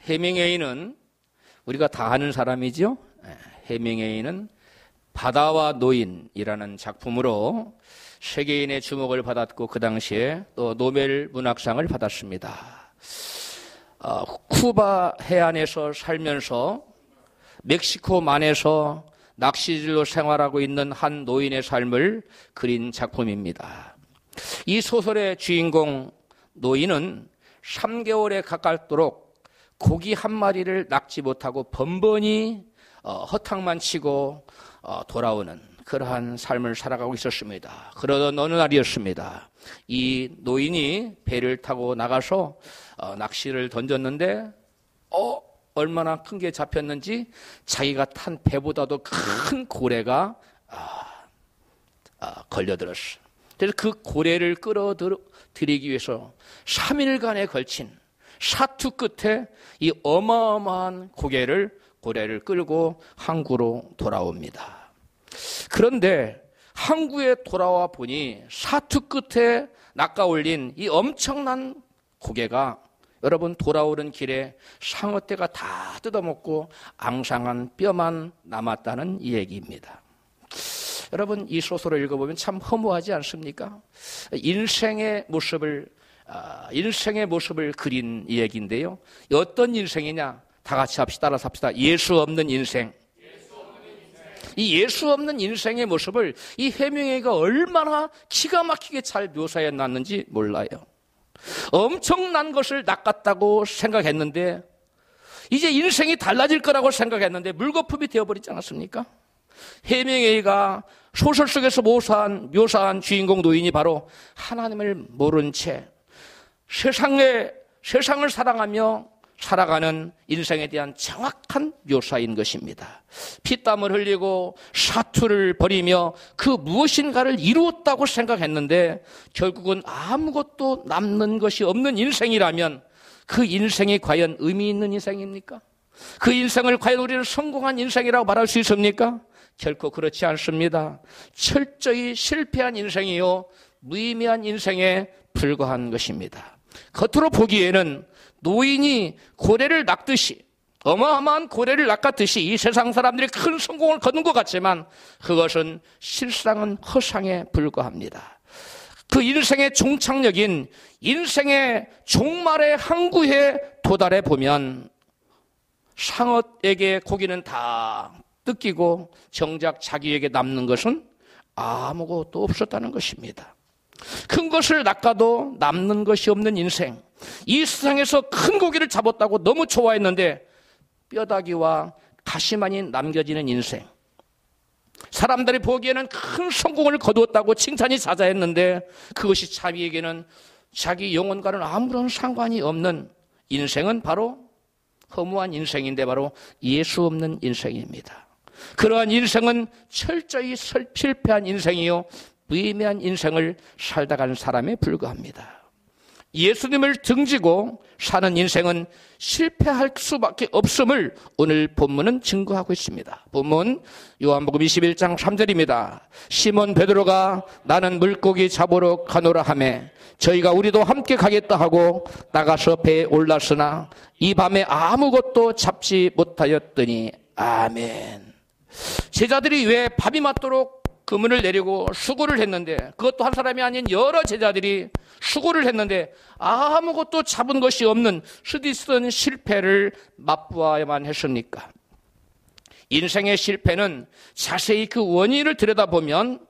해밍웨이는 우리가 다 아는 사람이죠. 해밍웨이는 바다와 노인이라는 작품으로 세계인의 주목을 받았고 그 당시에 또 노벨 문학상을 받았습니다. 쿠바 해안에서 살면서 멕시코만에서 낚시질로 생활하고 있는 한 노인의 삶을 그린 작품입니다. 이 소설의 주인공 노인은 3개월에 가깝도록 고기 한 마리를 낚지 못하고 번번이 허탕만 치고 돌아오는 그러한 삶을 살아가고 있었습니다. 그러던 어느 날이었습니다. 이 노인이 배를 타고 나가서 낚시를 던졌는데 얼마나 큰 게 잡혔는지 자기가 탄 배보다도 큰 고래가 걸려들었어. 그래서 그 고래를 끌어들이기 위해서 3일간에 걸친 사투 끝에 이 어마어마한 고래를 끌고 항구로 돌아옵니다. 그런데 항구에 돌아와 보니 사투 끝에 낚아올린 이 엄청난 고개가 여러분 돌아오는 길에 상어떼가 다 뜯어먹고 앙상한 뼈만 남았다는 이 얘기입니다. 여러분 이 소설을 읽어보면 참 허무하지 않습니까? 인생의 모습을 그린 이 얘기인데요. 어떤 인생이냐? 다 같이 따라서 합시다. 예수 없는 인생. 이 예수 없는 인생의 모습을 이 해밍웨이가 얼마나 기가 막히게 잘 묘사해 놨는지 몰라요. 엄청난 것을 낚았다고 생각했는데 이제 인생이 달라질 거라고 생각했는데 물거품이 되어버리지 않았습니까? 해밍웨이가 소설 속에서 묘사한 주인공 노인이 바로 하나님을 모른 채 세상을 사랑하며 살아가는 인생에 대한 정확한 묘사인 것입니다. 피땀을 흘리고 사투를 벌이며 그 무엇인가를 이루었다고 생각했는데 결국은 아무것도 남는 것이 없는 인생이라면 그 인생이 과연 의미 있는 인생입니까? 그 인생을 과연 우리는 성공한 인생이라고 말할 수 있습니까? 결코 그렇지 않습니다. 철저히 실패한 인생이요 무의미한 인생에 불과한 것입니다. 겉으로 보기에는 노인이 고래를 낚듯이 어마어마한 고래를 낚았듯이 이 세상 사람들이 큰 성공을 거둔 것 같지만 그것은 실상은 허상에 불과합니다. 그 인생의 종착역인 인생의 종말의 항구에 도달해 보면 상어에게 고기는 다 뜯기고 정작 자기에게 남는 것은 아무것도 없었다는 것입니다. 큰 것을 낚아도 남는 것이 없는 인생. 이 세상에서 큰 고기를 잡았다고 너무 좋아했는데 뼈다귀와 가시만이 남겨지는 인생. 사람들이 보기에는 큰 성공을 거두었다고 칭찬이 자자했는데 그것이 자기에게는 자기 영혼과는 아무런 상관이 없는 인생은 바로 허무한 인생인데 바로 예수 없는 인생입니다. 그러한 인생은 철저히 실패한 인생이요 무의미한 인생을 살다 가는 사람에 불과합니다. 예수님을 등지고 사는 인생은 실패할 수밖에 없음을 오늘 본문은 증거하고 있습니다. 본문 요한복음 21장 3절입니다. 시몬 베드로가 나는 물고기 잡으러 가노라 하매 저희가 우리도 함께 가겠다 하고 나가서 배에 올랐으나 이 밤에 아무것도 잡지 못하였더니 아멘. 제자들이 왜 밤이 맞도록 그물을 내리고 수고를 했는데 그것도 한 사람이 아닌 여러 제자들이 수고를 했는데 아무것도 잡은 것이 없는 쓰디쓴 실패를 맛보아야만 했습니까? 인생의 실패는 자세히 그 원인을 들여다보면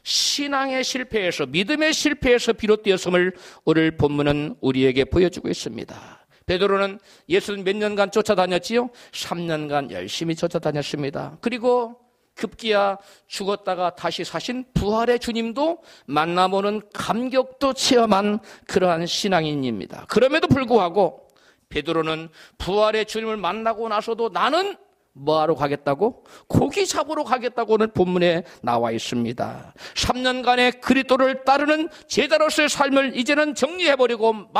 신앙의 실패에서 믿음의 실패에서 비롯되었음을 오늘 본문은 우리에게 보여주고 있습니다. 베드로는 예수는 몇 년간 쫓아다녔지요? 3년간 열심히 쫓아다녔습니다. 그리고 급기야 죽었다가 다시 사신 부활의 주님도 만나보는 감격도 체험한 그러한 신앙인입니다. 그럼에도 불구하고 베드로는 부활의 주님을 만나고 나서도 나는 뭐하러 가겠다고? 고기 잡으러 가겠다고 오늘 본문에 나와 있습니다. 3년간의 그리스도를 따르는 제자로서의 삶을 이제는 정리해버리고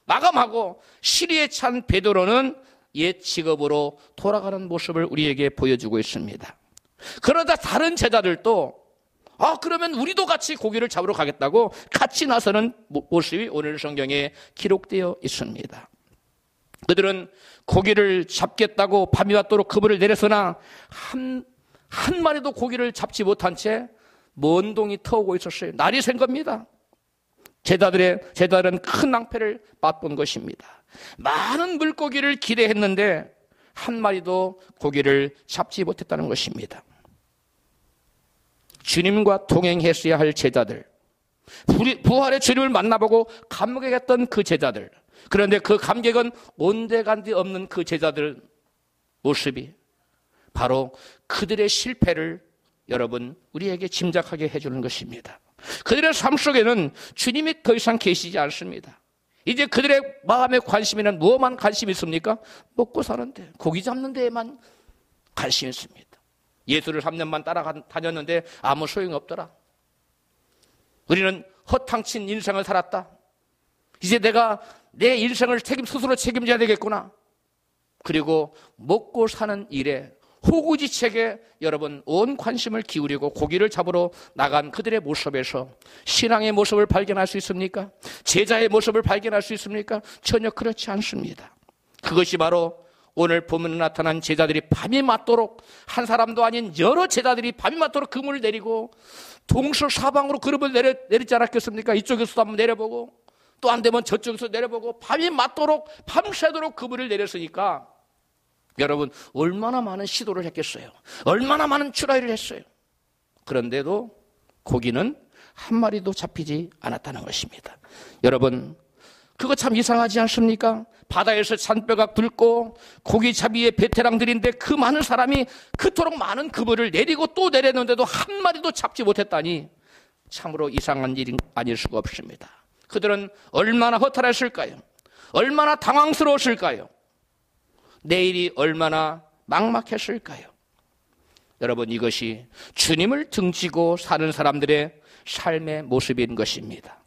마감하고 시리에 찬 베드로는 옛 직업으로 돌아가는 모습을 우리에게 보여주고 있습니다. 그러다 다른 제자들도 그러면 우리도 같이 고기를 잡으러 가겠다고 같이 나서는 모습이 오늘 성경에 기록되어 있습니다. 그들은 고기를 잡겠다고 밤이 왔도록 그물을 내렸으나 한 마리도 고기를 잡지 못한 채 먼 동이 터오고 있었어요. 날이 샌 겁니다. 제자들은 큰 낭패를 맛본 것입니다. 많은 물고기를 기대했는데 한 마리도 고기를 잡지 못했다는 것입니다. 주님과 동행했어야 할 제자들, 부활의 주님을 만나보고 감격했던 그 제자들, 그런데 그 감격은 온데간데 없는 그 제자들 모습이 바로 그들의 실패를 여러분 우리에게 짐작하게 해주는 것입니다. 그들의 삶 속에는 주님이 더 이상 계시지 않습니다. 이제 그들의 마음의 관심에는 무엇만 관심이 있습니까? 먹고 사는데, 고기 잡는 데에만 관심이 있습니다. 예수를 3년만 따라다녔는데 아무 소용없더라. 우리는 허탕친 인생을 살았다. 이제 내가 내 인생을 스스로 책임져야 되겠구나. 그리고 먹고 사는 일에 호구지책에 여러분 온 관심을 기울이고 고기를 잡으러 나간 그들의 모습에서 신앙의 모습을 발견할 수 있습니까? 제자의 모습을 발견할 수 있습니까? 전혀 그렇지 않습니다. 그것이 바로 오늘 본문에 나타난 제자들이 밤이 맞도록, 한 사람도 아닌 여러 제자들이 밤이 맞도록 그물을 내리고 동서사방으로 그룹을 내리지 않았겠습니까? 이쪽에서도 한번 내려보고 또 안 되면 저쪽에서 내려보고 밤이 맞도록 밤새도록 그물을 내렸으니까 여러분 얼마나 많은 시도를 했겠어요. 얼마나 많은 트라이를 했어요. 그런데도 고기는 한 마리도 잡히지 않았다는 것입니다. 여러분 그거 참 이상하지 않습니까? 바다에서 산뼈가 굵고 고기잡이의 베테랑들인데 그 많은 사람이 그토록 많은 그물을 내리고 또 내렸는데도 한 마리도 잡지 못했다니 참으로 이상한 일이 아닐 수가 없습니다. 그들은 얼마나 허탈했을까요? 얼마나 당황스러웠을까요? 내일이 얼마나 막막했을까요? 여러분 이것이 주님을 등지고 사는 사람들의 삶의 모습인 것입니다.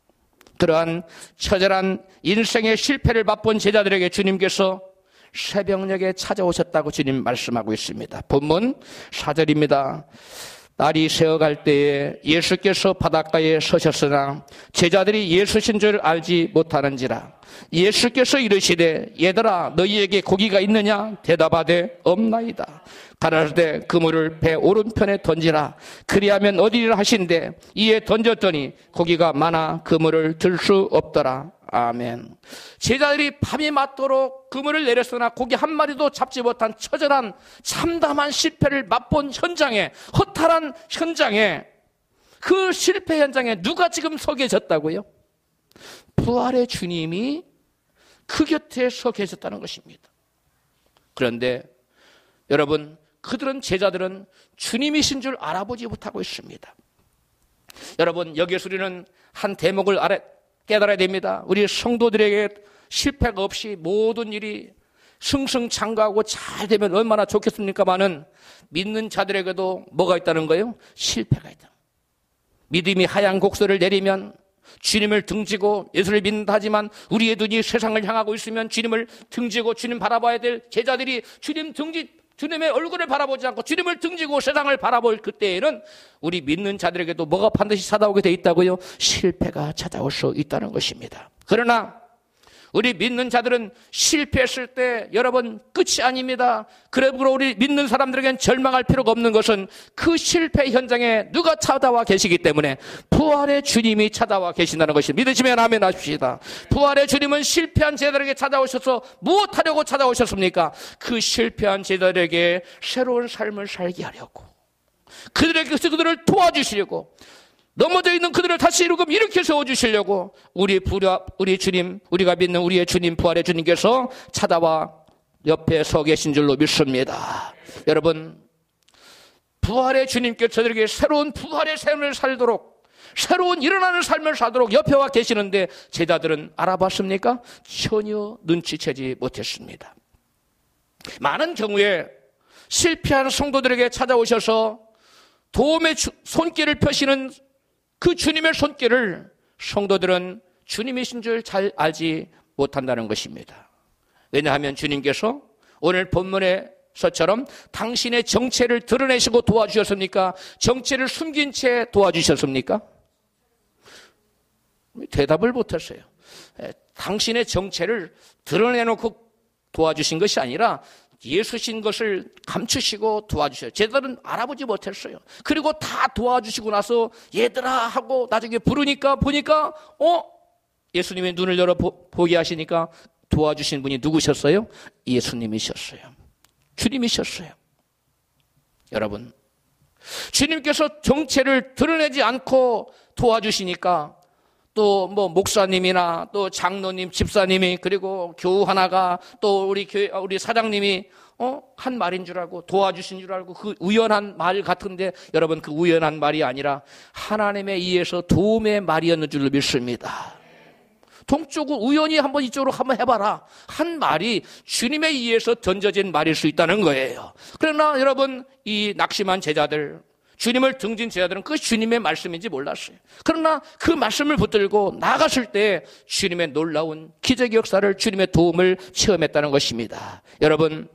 그러한 처절한 인생의 실패를 맛본 제자들에게 주님께서 새벽녘에 찾아오셨다고 주님 말씀하고 있습니다. 본문 4절입니다. 날이 새어갈 때에 예수께서 바닷가에 서셨으나 제자들이 예수신 줄 알지 못하는지라. 예수께서 이르시되 얘들아 너희에게 고기가 있느냐? 대답하되 없나이다. 가라사대 그물을 배 오른편에 던지라. 그리하면 어디리라 하신대 이에 던졌더니 고기가 많아 그물을 들 수 없더라. 아멘. 제자들이 밤이 맞도록 그물을 내렸으나 고기 한 마리도 잡지 못한 처절한 참담한 실패를 맛본 현장에, 허탈한 현장에, 그 실패 현장에 누가 지금 서 계셨다고요? 부활의 주님이 그 곁에 서 계셨다는 것입니다. 그런데 여러분 제자들은 주님이신 줄 알아보지 못하고 있습니다. 여러분 여기서 우리는 한 대목을 깨달아야 됩니다. 우리 성도들에게 실패가 없이 모든 일이 승승장구하고 잘 되면 얼마나 좋겠습니까마는 믿는 자들에게도 뭐가 있다는 거예요? 실패가 있다. 믿음이 하얀 곡소를 내리면 주님을 등지고 예수를 믿는다 하지만 우리의 눈이 세상을 향하고 있으면 주님을 등지고 주님 바라봐야 될 제자들이 주님의 얼굴을 바라보지 않고 주님을 등지고 세상을 바라볼 그때에는 우리 믿는 자들에게도 뭐가 반드시 찾아오게 돼 있다고요? 실패가 찾아올 수 있다는 것입니다. 그러나 우리 믿는 자들은 실패했을 때 여러분 끝이 아닙니다. 그러므로 우리 믿는 사람들에겐 절망할 필요가 없는 것은 그 실패 현장에 누가 찾아와 계시기 때문에 부활의 주님이 찾아와 계신다는 것입니다. 믿으시면 아멘 하십시다. 부활의 주님은 실패한 제자들에게 찾아오셔서 무엇하려고 찾아오셨습니까? 그 실패한 제자들에게 새로운 삶을 살게 하려고, 그들을 도와주시려고, 넘어져 있는 그들을 다시 일으켜 세워주시려고 우리 주님, 우리가 믿는 우리의 주님, 부활의 주님께서 찾아와 옆에 서 계신 줄로 믿습니다. 여러분 부활의 주님께서 저들에게 새로운 부활의 삶을 살도록, 새로운 일어나는 삶을 살도록 옆에 와 계시는데 제자들은 알아봤습니까? 전혀 눈치채지 못했습니다. 많은 경우에 실패한 성도들에게 찾아오셔서 도움의 손길을 펴시는 그 주님의 손길을 성도들은 주님이신 줄 잘 알지 못한다는 것입니다. 왜냐하면 주님께서 오늘 본문에서처럼 당신의 정체를 드러내시고 도와주셨습니까? 정체를 숨긴 채 도와주셨습니까? 대답을 못했어요. 당신의 정체를 드러내놓고 도와주신 것이 아니라 예수신 것을 감추시고 도와주셔요. 제자들은 알아보지 못했어요. 그리고 다 도와주시고 나서 얘들아 하고 나중에 부르니까 보니까 예수님의 눈을 열어 보게 하시니까 도와주신 분이 누구셨어요? 예수님이셨어요. 주님이셨어요. 여러분, 주님께서 정체를 드러내지 않고 도와주시니까 또 목사님이나 또 장로님, 집사님이 그리고 교우 하나가 또 우리 사장님이 한 말인 줄 알고 도와주신 줄 알고 그 우연한 말 같은데 여러분 그 우연한 말이 아니라 하나님에 의해서 도움의 말이었는 줄로 믿습니다. 동쪽은 우연히 한번 이쪽으로 한번 해봐라 한 말이 주님에 의해서 던져진 말일 수 있다는 거예요. 그러나 여러분 이 낙심한 제자들 주님을 등진 제자들은 그 주님의 말씀인지 몰랐어요. 그러나 그 말씀을 붙들고 나갔을 때 주님의 놀라운 기적의 역사를 주님의 도움을 체험했다는 것입니다. 여러분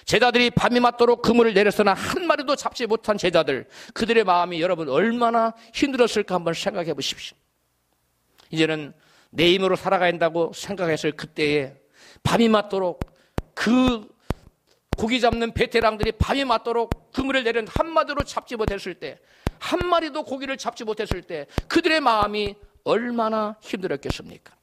제자들이 밤이 맞도록 그물을 내렸으나 한 마리도 잡지 못한 제자들 그들의 마음이 여러분 얼마나 힘들었을까 한번 생각해 보십시오. 이제는 내 힘으로 살아가야 한다고 생각했을 그때에 밤이 맞도록 그 고기 잡는 베테랑들이 밤이 맞도록 그물을 내린 한 마리도 잡지 못했을 때 한 마리도 고기를 잡지 못했을 때 그들의 마음이 얼마나 힘들었겠습니까?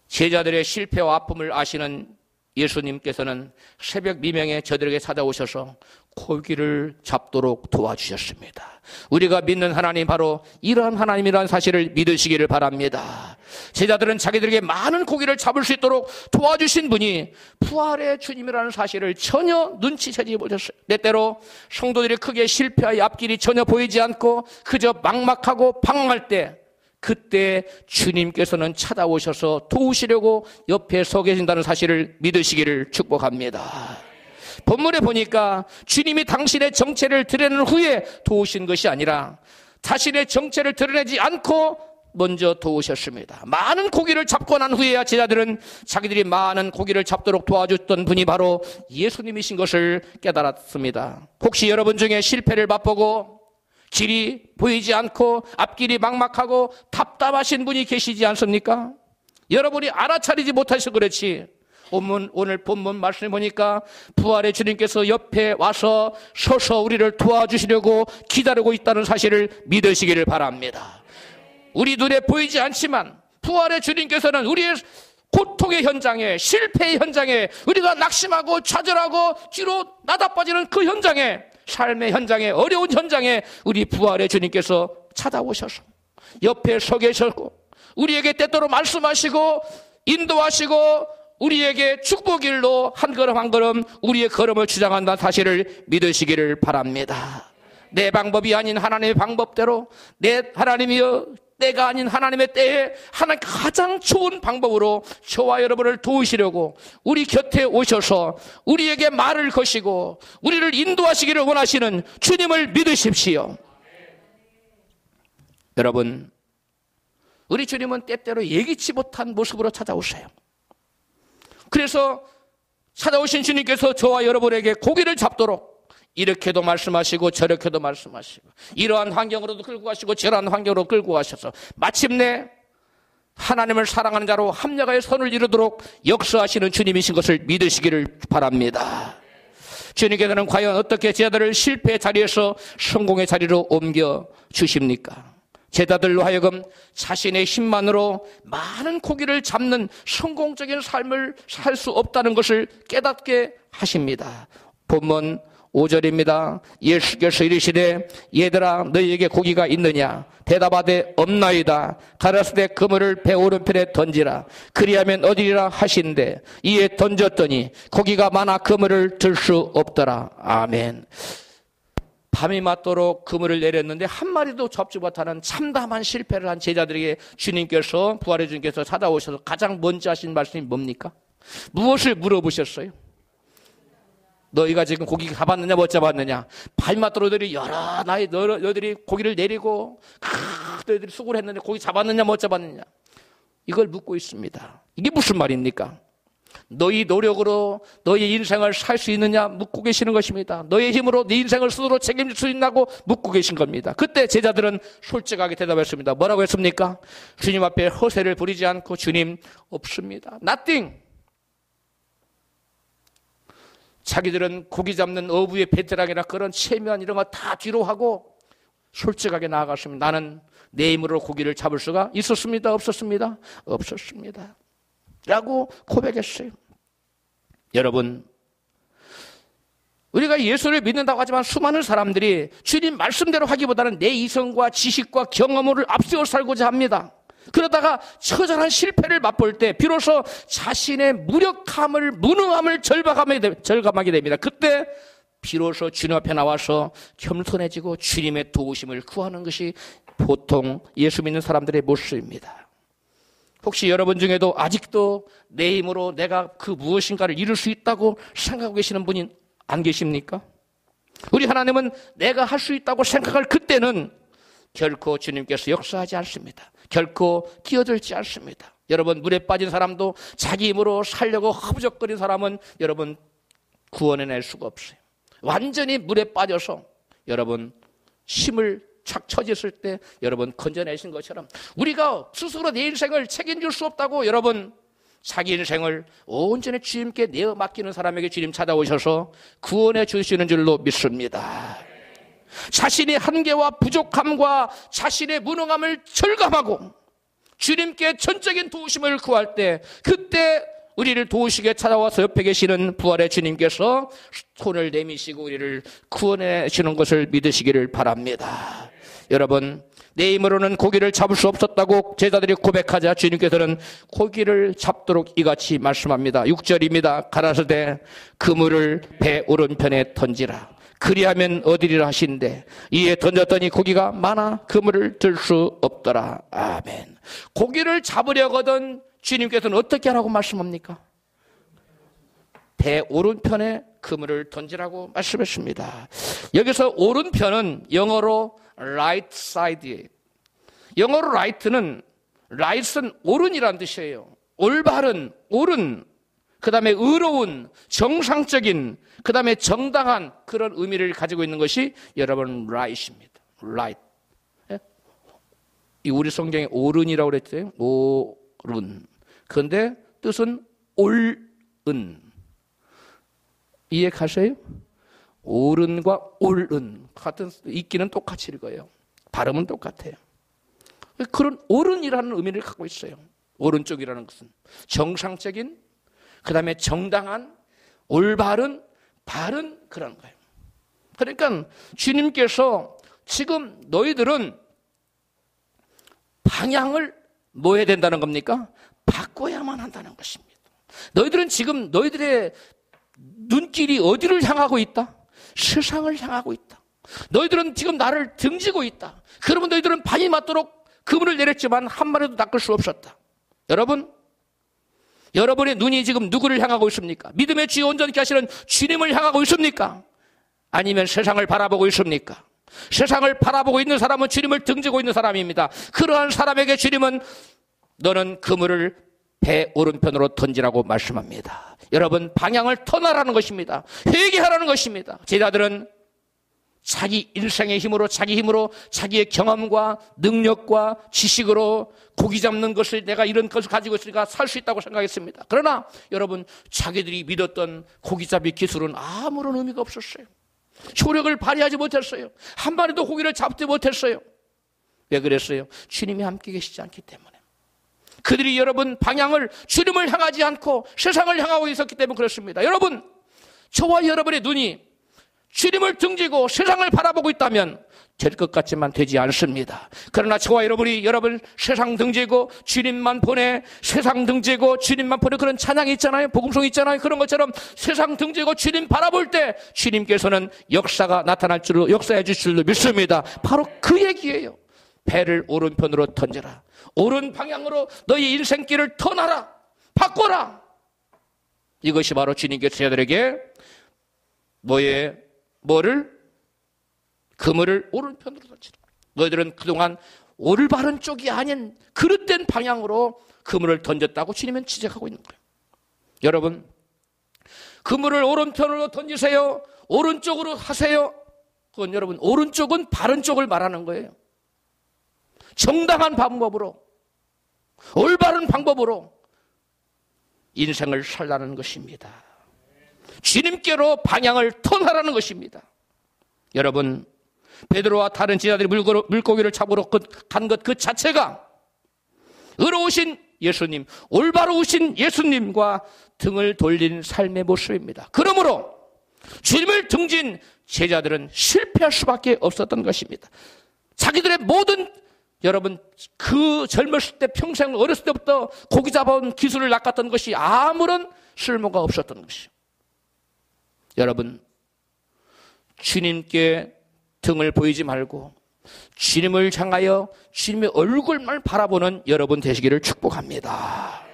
제자들의 실패와 아픔을 아시는 예수님께서는 새벽 미명에 저들에게 찾아오셔서 고기를 잡도록 도와주셨습니다. 우리가 믿는 하나님 바로 이러한 하나님이라는 사실을 믿으시기를 바랍니다. 제자들은 자기들에게 많은 고기를 잡을 수 있도록 도와주신 분이 부활의 주님이라는 사실을 전혀 눈치채지 못했어요. 때때로 성도들이 크게 실패하여 앞길이 전혀 보이지 않고 그저 막막하고 방황할 때 그때 주님께서는 찾아오셔서 도우시려고 옆에 서 계신다는 사실을 믿으시기를 축복합니다. 본문에 보니까 주님이 당신의 정체를 드러낸 후에 도우신 것이 아니라 자신의 정체를 드러내지 않고 먼저 도우셨습니다. 많은 고기를 잡고 난 후에야 제자들은 자기들이 많은 고기를 잡도록 도와줬던 분이 바로 예수님이신 것을 깨달았습니다. 혹시 여러분 중에 실패를 맛보고 길이 보이지 않고 앞길이 막막하고 답답하신 분이 계시지 않습니까? 여러분이 알아차리지 못하셔서 그렇지 오늘 본문 말씀을 보니까 부활의 주님께서 옆에 와서 서서 우리를 도와주시려고 기다리고 있다는 사실을 믿으시기를 바랍니다. 우리 눈에 보이지 않지만 부활의 주님께서는 우리의 고통의 현장에 실패의 현장에 우리가 낙심하고 좌절하고 뒤로 나다빠지는 그 현장에 삶의 현장에 어려운 현장에 우리 부활의 주님께서 찾아오셔서 옆에 서 계셨고 우리에게 때때로 말씀하시고 인도하시고 우리에게 축복일로 한 걸음 한 걸음 우리의 걸음을 주장한다는 사실을 믿으시기를 바랍니다. 내 방법이 아닌 하나님의 방법대로 하나님이여 때가 아닌 하나님의 때에 하나님 가장 좋은 방법으로 저와 여러분을 도우시려고 우리 곁에 오셔서 우리에게 말을 거시고 우리를 인도하시기를 원하시는 주님을 믿으십시오. 여러분 우리 주님은 때때로 예기치 못한 모습으로 찾아오세요. 그래서 찾아오신 주님께서 저와 여러분에게 고기를 잡도록 이렇게도 말씀하시고 저렇게도 말씀하시고 이러한 환경으로도 끌고 가시고 저러한 환경으로 끌고 가셔서 마침내 하나님을 사랑하는 자로 합력하여 선을 이루도록 역사하시는 주님이신 것을 믿으시기를 바랍니다. 주님께서는 과연 어떻게 제자들을 실패의 자리에서 성공의 자리로 옮겨 주십니까? 제자들로 하여금 자신의 힘만으로 많은 고기를 잡는 성공적인 삶을 살 수 없다는 것을 깨닫게 하십니다. 본문 5절입니다. 예수께서 이르시되 얘들아 너희에게 고기가 있느냐? 대답하되 없나이다. 가라사대 그물을 배 오른편에 던지라. 그리하면 얻으리라 하신대 이에 던졌더니 고기가 많아 그물을 들 수 없더라. 아멘. 밤이 맞도록 그물을 내렸는데 한 마리도 잡지 못하는 참담한 실패를 한 제자들에게 주님께서 부활의 주님께서 찾아오셔서 가장 먼저 하신 말씀이 뭡니까? 무엇을 물어보셨어요? 너희가 지금 고기 잡았느냐 못 잡았느냐? 밤이 맞도록 너희들이 여러 나이 너희들이 고기를 내리고 너희들이 수고를 했는데 고기 잡았느냐 못 잡았느냐? 이걸 묻고 있습니다. 이게 무슨 말입니까? 너희 노력으로 너희 인생을 살 수 있느냐 묻고 계시는 것입니다. 너의 힘으로 네 인생을 스스로 책임질 수 있냐고 묻고 계신 겁니다. 그때 제자들은 솔직하게 대답했습니다. 뭐라고 했습니까? 주님 앞에 허세를 부리지 않고 주님 없습니다. Nothing. 자기들은 고기 잡는 어부의 베테랑이나 그런 체면 이런 거 다 뒤로 하고 솔직하게 나아갔습니다. 나는 내 힘으로 고기를 잡을 수가 있었습니다. 없었습니다. 없었습니다. 라고 고백했어요. 여러분, 우리가 예수를 믿는다고 하지만 수많은 사람들이 주님 말씀대로 하기보다는 내 이성과 지식과 경험을 앞세워 살고자 합니다. 그러다가 처절한 실패를 맛볼 때 비로소 자신의 무력함을, 무능함을 절감하게 됩니다. 그때 비로소 주님 앞에 나와서 겸손해지고 주님의 도우심을 구하는 것이 보통 예수 믿는 사람들의 모습입니다. 혹시 여러분 중에도 아직도 내 힘으로 내가 그 무엇인가를 이룰 수 있다고 생각하고 계시는 분이 안 계십니까? 우리 하나님은 내가 할 수 있다고 생각할 그때는 결코 주님께서 역사하지 않습니다. 결코 끼어들지 않습니다. 여러분, 물에 빠진 사람도 자기 힘으로 살려고 허부적거린 사람은 여러분 구원해낼 수가 없어요. 완전히 물에 빠져서 여러분 힘을 착 처졌을 때 여러분 건져내신 것처럼 우리가 스스로 내 인생을 책임질 수 없다고 여러분 자기 인생을 온전히 주님께 내어 맡기는 사람에게 주님 찾아오셔서 구원해 주시는 줄로 믿습니다. 자신의 한계와 부족함과 자신의 무능함을 절감하고 주님께 전적인 도우심을 구할 때 그때 우리를 도우시게 찾아와서 옆에 계시는 부활의 주님께서 손을 내미시고 우리를 구원해 주는 것을 믿으시기를 바랍니다. 여러분, 내 힘으로는 고기를 잡을 수 없었다고 제자들이 고백하자 주님께서는 고기를 잡도록 이같이 말씀합니다. 6절입니다. 가라사대 그물을 배 오른편에 던지라. 그리하면 얻으리라 하신대 이에 던졌더니 고기가 많아 그물을 들 수 없더라. 아멘. 고기를 잡으려거든 주님께서는 어떻게 하라고 말씀합니까? 배 오른편에 그물을 던지라고 말씀했습니다. 여기서 오른편은 영어로 right side예요. 영어로 right는 오른이란 뜻이에요. 올바른, 옳은, 그 다음에 의로운, 정상적인, 그 다음에 정당한 그런 의미를 가지고 있는 것이 여러분 right입니다. right. 이 우리 성경에 옳은이라고 그랬죠. 옳은. 그런데 뜻은 옳은. 이해 가세요? 옳은과 옳은 같은 읽기는 똑같이 읽어요. 발음은 똑같아요. 그런 옳은이라는 의미를 갖고 있어요. 오른쪽이라는 것은 정상적인, 그 다음에 정당한, 올바른, 바른 그런 거예요. 그러니까 주님께서 지금 너희들은 방향을 뭐 해야 된다는 겁니까? 바꿔야만 한다는 것입니다. 너희들은 지금 너희들의 눈길이 어디를 향하고 있다? 세상을 향하고 있다. 너희들은 지금 나를 등지고 있다. 그러면 너희들은 밤이 맞도록 그물을 내렸지만 한 마리도 낚을 수 없었다. 여러분, 여러분의 눈이 지금 누구를 향하고 있습니까? 믿음의 주여 온전케 하시는 주님을 향하고 있습니까? 아니면 세상을 바라보고 있습니까? 세상을 바라보고 있는 사람은 주님을 등지고 있는 사람입니다. 그러한 사람에게 주님은 너는 그물을 배 오른편으로 던지라고 말씀합니다. 여러분, 방향을 터나라는 것입니다. 회개하라는 것입니다. 제자들은 자기 인생의 힘으로, 자기 힘으로, 자기의 경험과 능력과 지식으로 고기 잡는 것을 내가 이런 것을 가지고 있으니까 살 수 있다고 생각했습니다. 그러나 여러분, 자기들이 믿었던 고기잡이 기술은 아무런 의미가 없었어요. 효력을 발휘하지 못했어요. 한 마리도 고기를 잡지 못했어요. 왜 그랬어요? 주님이 함께 계시지 않기 때문에. 그들이 여러분 방향을 주님을 향하지 않고 세상을 향하고 있었기 때문에 그렇습니다. 여러분, 저와 여러분의 눈이 주님을 등지고 세상을 바라보고 있다면 될 것 같지만 되지 않습니다. 그러나 저와 여러분 세상 등지고 주님만 보내, 세상 등지고 주님만 보내 그런 찬양이 있잖아요. 복음송 있잖아요. 그런 것처럼 세상 등지고 주님 바라볼 때 주님께서는 역사가 나타날 줄로, 역사해 주실 줄로 믿습니다. 바로 그 얘기예요. 배를 오른편으로 던져라. 옳은 방향으로 너희 인생길을 터나라. 바꿔라. 이것이 바로 주님께서 제자들에게 그물을 오른편으로 던지라. 너희들은 그동안 올바른 쪽이 아닌 그릇된 방향으로 그물을 던졌다고 주님은 지적하고 있는 거예요. 여러분, 그물을 오른편으로 던지세요, 오른쪽으로 하세요. 그건 여러분, 오른쪽은 바른 쪽을 말하는 거예요. 정당한 방법으로, 올바른 방법으로 인생을 살라는 것입니다. 주님께로 방향을 턴하라는 것입니다. 여러분, 베드로와 다른 제자들이 물고기를 잡으러 간 것 그 자체가 의로우신 예수님, 올바로우신 예수님과 등을 돌린 삶의 모습입니다. 그러므로 주님을 등진 제자들은 실패할 수밖에 없었던 것입니다. 자기들의 모든, 여러분, 그 젊었을 때 평생 어렸을 때부터 고기 잡아온 기술을 낚았던 것이 아무런 쓸모가 없었던 것이요. 여러분, 주님께 등을 보이지 말고 주님을 향하여 주님의 얼굴만 바라보는 여러분 되시기를 축복합니다.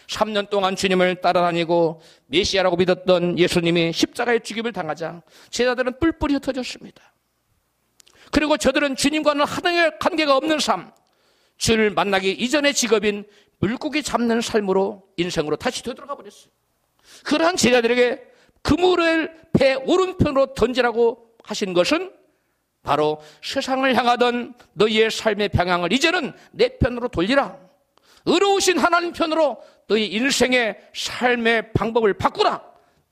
3년 동안 주님을 따라다니고 메시아라고 믿었던 예수님이 십자가에 죽임을 당하자 제자들은 뿔뿔이 흩어졌습니다. 그리고 저들은 주님과는 하등의 관계가 없는 삶, 주를 만나기 이전의 직업인 물고기 잡는 삶으로, 인생으로 다시 되돌아가 버렸어요. 그러한 제자들에게 그물을 배 오른편으로 던지라고 하신 것은 바로 세상을 향하던 너희의 삶의 방향을 이제는 내 편으로 돌리라. 의로우신 하나님 편으로 너희 인생의 삶의 방법을 바꾸라.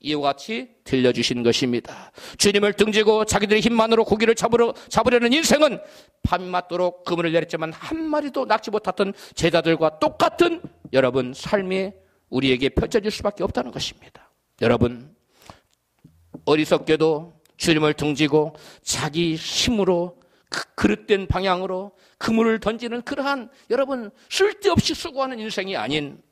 이와 같이 들려주신 것입니다. 주님을 등지고 자기들의 힘만으로 고기를 잡으려는 인생은 밤이 맞도록 그물을 내렸지만 한 마리도 낚지 못했던 제자들과 똑같은 여러분 삶이 우리에게 펼쳐질 수밖에 없다는 것입니다. 여러분, 어리석게도 주님을 등지고 자기 힘으로 그릇된 방향으로 그물을 던지는 그러한 여러분 쓸데없이 수고하는 인생이 아닌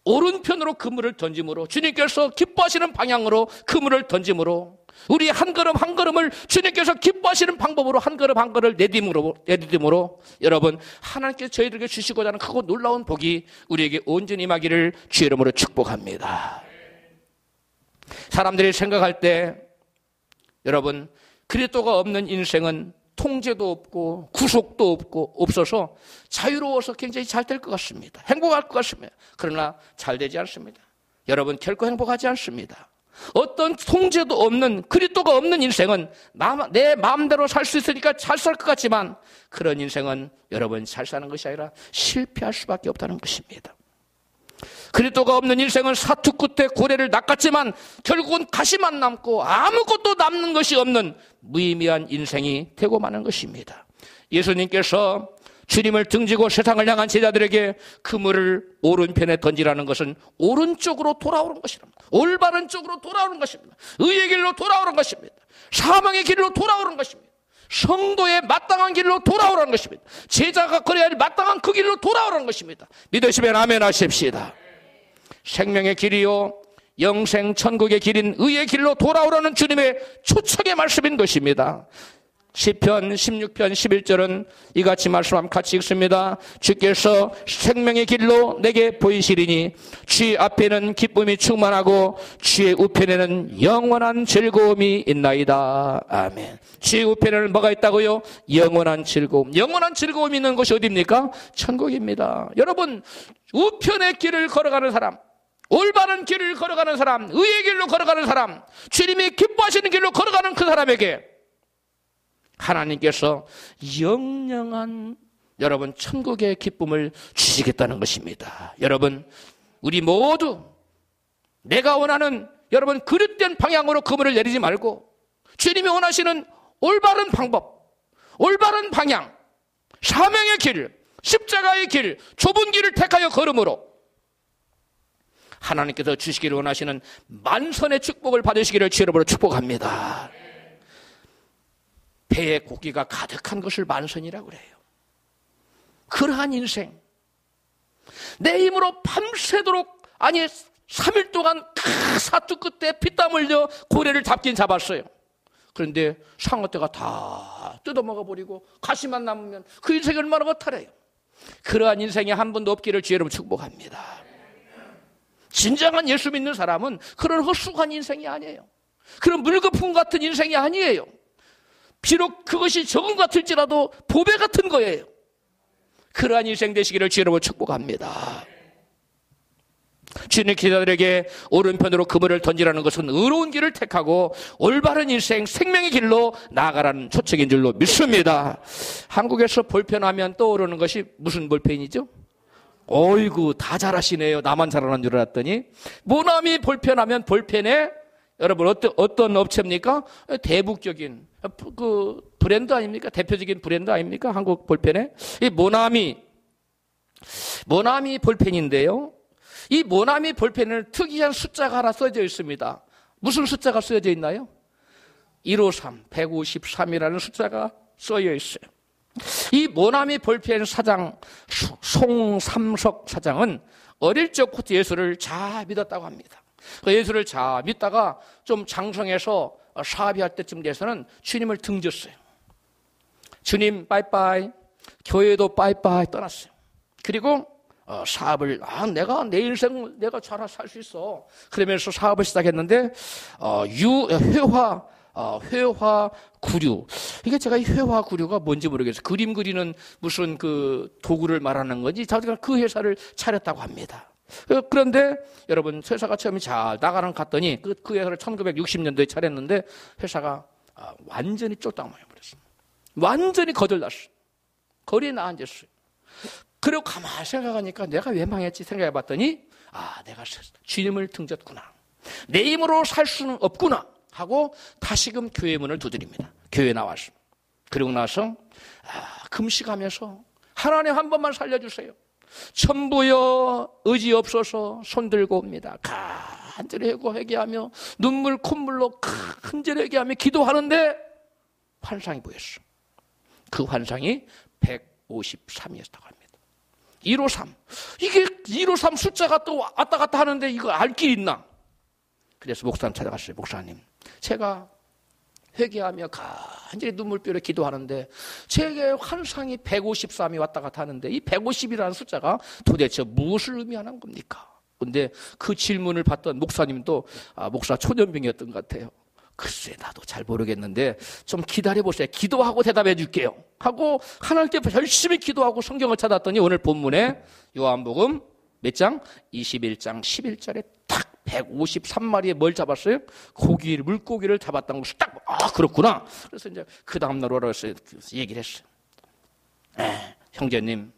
오른편으로 그물을 던짐으로, 주님께서 기뻐하시는 방향으로 그물을 던짐으로, 우리 한 걸음 한 걸음을 주님께서 기뻐하시는 방법으로 한 걸음 한 걸음을 내딛음으로 여러분 하나님께서 저희들에게 주시고자 하는 크고 놀라운 복이 우리에게 온전히 임하기를 주의 이름으로 축복합니다. 사람들이 생각할 때 여러분 그리스도가 없는 인생은 통제도 없고 구속도 없어서 자유로워서 굉장히 잘 될 것 같습니다. 행복할 것 같습니다. 그러나 잘 되지 않습니다. 여러분 결코 행복하지 않습니다. 어떤 통제도 없는, 그리스도가 없는 인생은 내 마음대로 살 수 있으니까 잘 살 것 같지만 그런 인생은 여러분 잘 사는 것이 아니라 실패할 수밖에 없다는 것입니다. 그리스도가 없는 인생은 사투 끝에 고래를 낚았지만 결국은 가시만 남고 아무것도 남는 것이 없는 무의미한 인생이 되고 마는 것입니다. 예수님께서 주님을 등지고 세상을 향한 제자들에게 그물을 오른편에 던지라는 것은 오른쪽으로 돌아오는 것입니다. 올바른 쪽으로 돌아오는 것입니다. 의의 길로 돌아오는 것입니다. 사망의 길로 돌아오는 것입니다. 성도의 마땅한 길로 돌아오라는 것입니다. 제자가 걸어야 할 마땅한 그 길로 돌아오라는 것입니다. 믿으시면 아멘 하십시다. 생명의 길이요 영생 천국의 길인 의의 길로 돌아오라는 주님의 초청의 말씀인 것입니다. 시편 16편 11절은 이같이 말씀하면 같이 읽습니다. 주께서 생명의 길로 내게 보이시리니 주의 앞에는 기쁨이 충만하고 주의 우편에는 영원한 즐거움이 있나이다. 아멘. 주의 우편에는 뭐가 있다고요? 영원한 즐거움. 영원한 즐거움이 있는 곳이 어디입니까? 천국입니다. 여러분 우편의 길을 걸어가는 사람, 올바른 길을 걸어가는 사람, 의의 길로 걸어가는 사람, 주님이 기뻐하시는 길로 걸어가는 그 사람에게 하나님께서 영영한 여러분 천국의 기쁨을 주시겠다는 것입니다. 여러분 우리 모두 내가 원하는 여러분 그릇된 방향으로 그물을 내리지 말고 주님이 원하시는 올바른 방법, 올바른 방향, 사명의 길, 십자가의 길, 좁은 길을 택하여 걸음으로 하나님께서 주시기를 원하시는 만선의 축복을 받으시기를 주의 이름으로 축복합니다. 배에 고기가 가득한 것을 만선이라고 그래요. 그러한 인생, 내 힘으로 밤새도록, 아니 3일 동안 그 사투 끝에 피땀 흘려 고래를 잡긴 잡았어요. 그런데 상어떼가 다 뜯어먹어버리고 가시만 남으면 그 인생이 얼마나 허탈해요. 그러한 인생이 한 번도 없기를 주의 이름으로 축복합니다. 진정한 예수 믿는 사람은 그런 헛수고한 인생이 아니에요. 그런 물거품 같은 인생이 아니에요. 비록 그것이 적은 것 같을지라도 보배 같은 거예요. 그러한 인생 되시기를 주의 이름으로 축복합니다. 주님의 기자들에게 오른편으로 그물을 던지라는 것은 의로운 길을 택하고 올바른 인생, 생명의 길로 나아가라는 초책인 줄로 믿습니다. 한국에서 볼펜하면 떠오르는 것이 무슨 볼펜이죠? 어이구, 다 잘하시네요. 나만 잘하는 줄 알았더니. 모나미 볼펜하면 볼펜에 여러분 어떤 업체입니까? 대북적인 그 브랜드 아닙니까? 대표적인 브랜드 아닙니까? 한국 볼펜에. 이 모나미 볼펜인데요. 이 모나미 볼펜에는 특이한 숫자가 하나 써져 있습니다. 무슨 숫자가 써져 있나요? 153, 153이라는 숫자가 써져 있어요. 이 모나미 볼펜 사장 송삼석 사장은 어릴 적부터 예수를 잘 믿었다고 합니다. 그 예수를 잘 믿다가 좀 장성해서 사업이 할 때쯤 돼서는 주님을 등졌어요. 주님 빠이빠이, 교회도 빠이빠이 떠났어요. 그리고 사업을 내가 내 인생 내가 잘 살 수 있어. 그러면서 사업을 시작했는데 회화 구류. 이게 제가 이 회화 구류가 뭔지 모르겠어요. 그림 그리는 무슨 그 도구를 말하는 건지 자기가 그 회사를 차렸다고 합니다. 그런데 여러분 회사가 처음에 잘 나가는 갔더니 그 회사를 1960년도에 차렸는데 회사가 완전히 쫄딱망해버렸어요. 완전히 거들났어요. 거리에 나앉았어요. 그리고 가만히 생각하니까 내가 왜 망했지 생각해봤더니 내가 주님을 등졌구나. 내 힘으로 살 수는 없구나 하고 다시금 교회 문을 두드립니다. 교회 나와서. 그리고 나서 금식하면서 하나님 한 번만 살려주세요. 전부여 의지 없어서 손들고 옵니다. 간절히 회개하며 눈물 콧물로 간절히 회개하며 기도하는데 환상이 보였어. 그 환상이 153이었다고 합니다. 153. 이게 153 숫자가 또 왔다 갔다 하는데 이거 알 길이 있나? 그래서 목사님 찾아갔어요. 목사님, 제가 회개하며 간절히 눈물뼈로 기도하는데 제게 환상이 153이 왔다 갔다 하는데 이 150이라는 숫자가 도대체 무엇을 의미하는 겁니까? 근데 그 질문을 받던 목사님도 목사 초년병이었던 것 같아요. 글쎄 나도 잘 모르겠는데 좀 기다려보세요. 기도하고 대답해 줄게요 하고 하나님께 열심히 기도하고 성경을 찾았더니 오늘 본문에 요한복음 몇 장? 21장 11절에 딱 153마리에 뭘 잡았어요? 물고기를 잡았다는 것을 딱 그렇구나. 그래서 이제 그 다음날 오라고 했어요. 얘기를 했어요. 형제님에게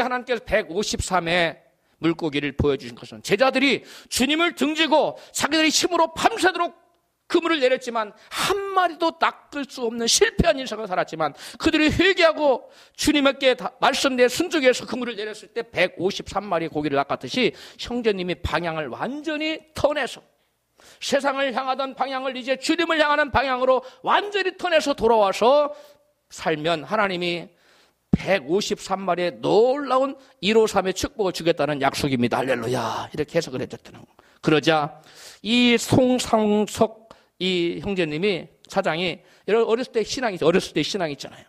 하나님께서 153의 물고기를 보여주신 것은 제자들이 주님을 등지고 자기들이 힘으로 밤새도록 그물을 내렸지만 한 마리도 낚을 수 없는 실패한 인생을 살았지만 그들이 회개하고 주님께 말씀대에 순종해서 그물을 내렸을 때 153마리의 고기를 낚았듯이 형제님이 방향을 완전히 턴해서 세상을 향하던 방향을 이제 주님을 향하는 방향으로 완전히 턴해서 돌아와서 살면 하나님이 153마리의 놀라운 153의 축복을 주겠다는 약속입니다. 할렐루야. 이렇게 해석을 해줬다는 거. 그러자 이 송상석 이 형제님이 사장이 어렸을 때 신앙이 있잖아요.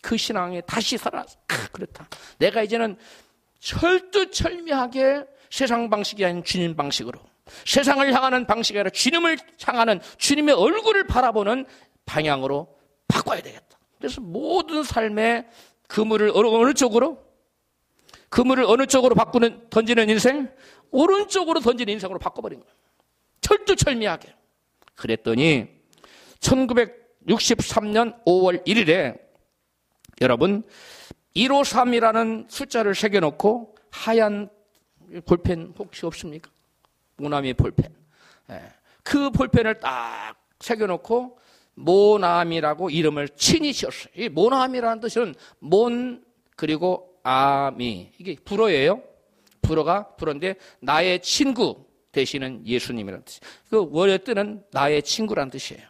그 신앙이 다시 살아서 그렇다. 내가 이제는 철두철미하게 세상 방식이 아닌 주님 방식으로 세상을 향하는 방식이 아니라 주님을 향하는 주님의 얼굴을 바라보는 방향으로 바꿔야 되겠다. 그래서 모든 삶의 그물을 어느 쪽으로 던지는 인생? 오른쪽으로 던지는 인생으로 바꿔버린 거예요. 철두철미하게. 그랬더니 1963년 5월 1일에 여러분 153이라는 숫자를 새겨놓고 하얀 볼펜 혹시 없습니까? 모나미 볼펜. 그 볼펜을 딱 새겨놓고 모나미라고 이름을 친히 지었어요. 이 모나미라는 뜻은 그리고 아미. 이게 불어예요. 불어인데 나의 친구 되시는 예수님이라는 뜻이에요. 그 원의 뜻은 나의 친구라는 뜻이에요.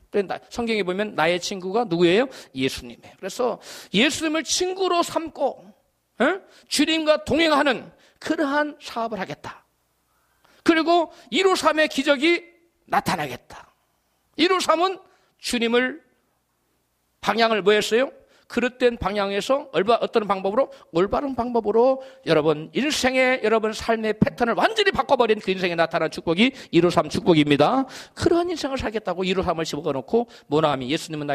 성경에 보면 나의 친구가 누구예요? 예수님이에요. 그래서 예수님을 친구로 삼고 주님과 동행하는 그러한 사업을 하겠다. 그리고 153의 기적이 나타나겠다. 153은 주님을 방향을 뭐 했어요? 그릇된 방향에서 어떤 방법으로? 올바른 방법으로 여러분 인생의 여러분 삶의 패턴을 완전히 바꿔버린 그 인생에 나타난 축복이 153 축복입니다. 그런 인생을 살겠다고 153을 집어넣고 모나미, 예수님은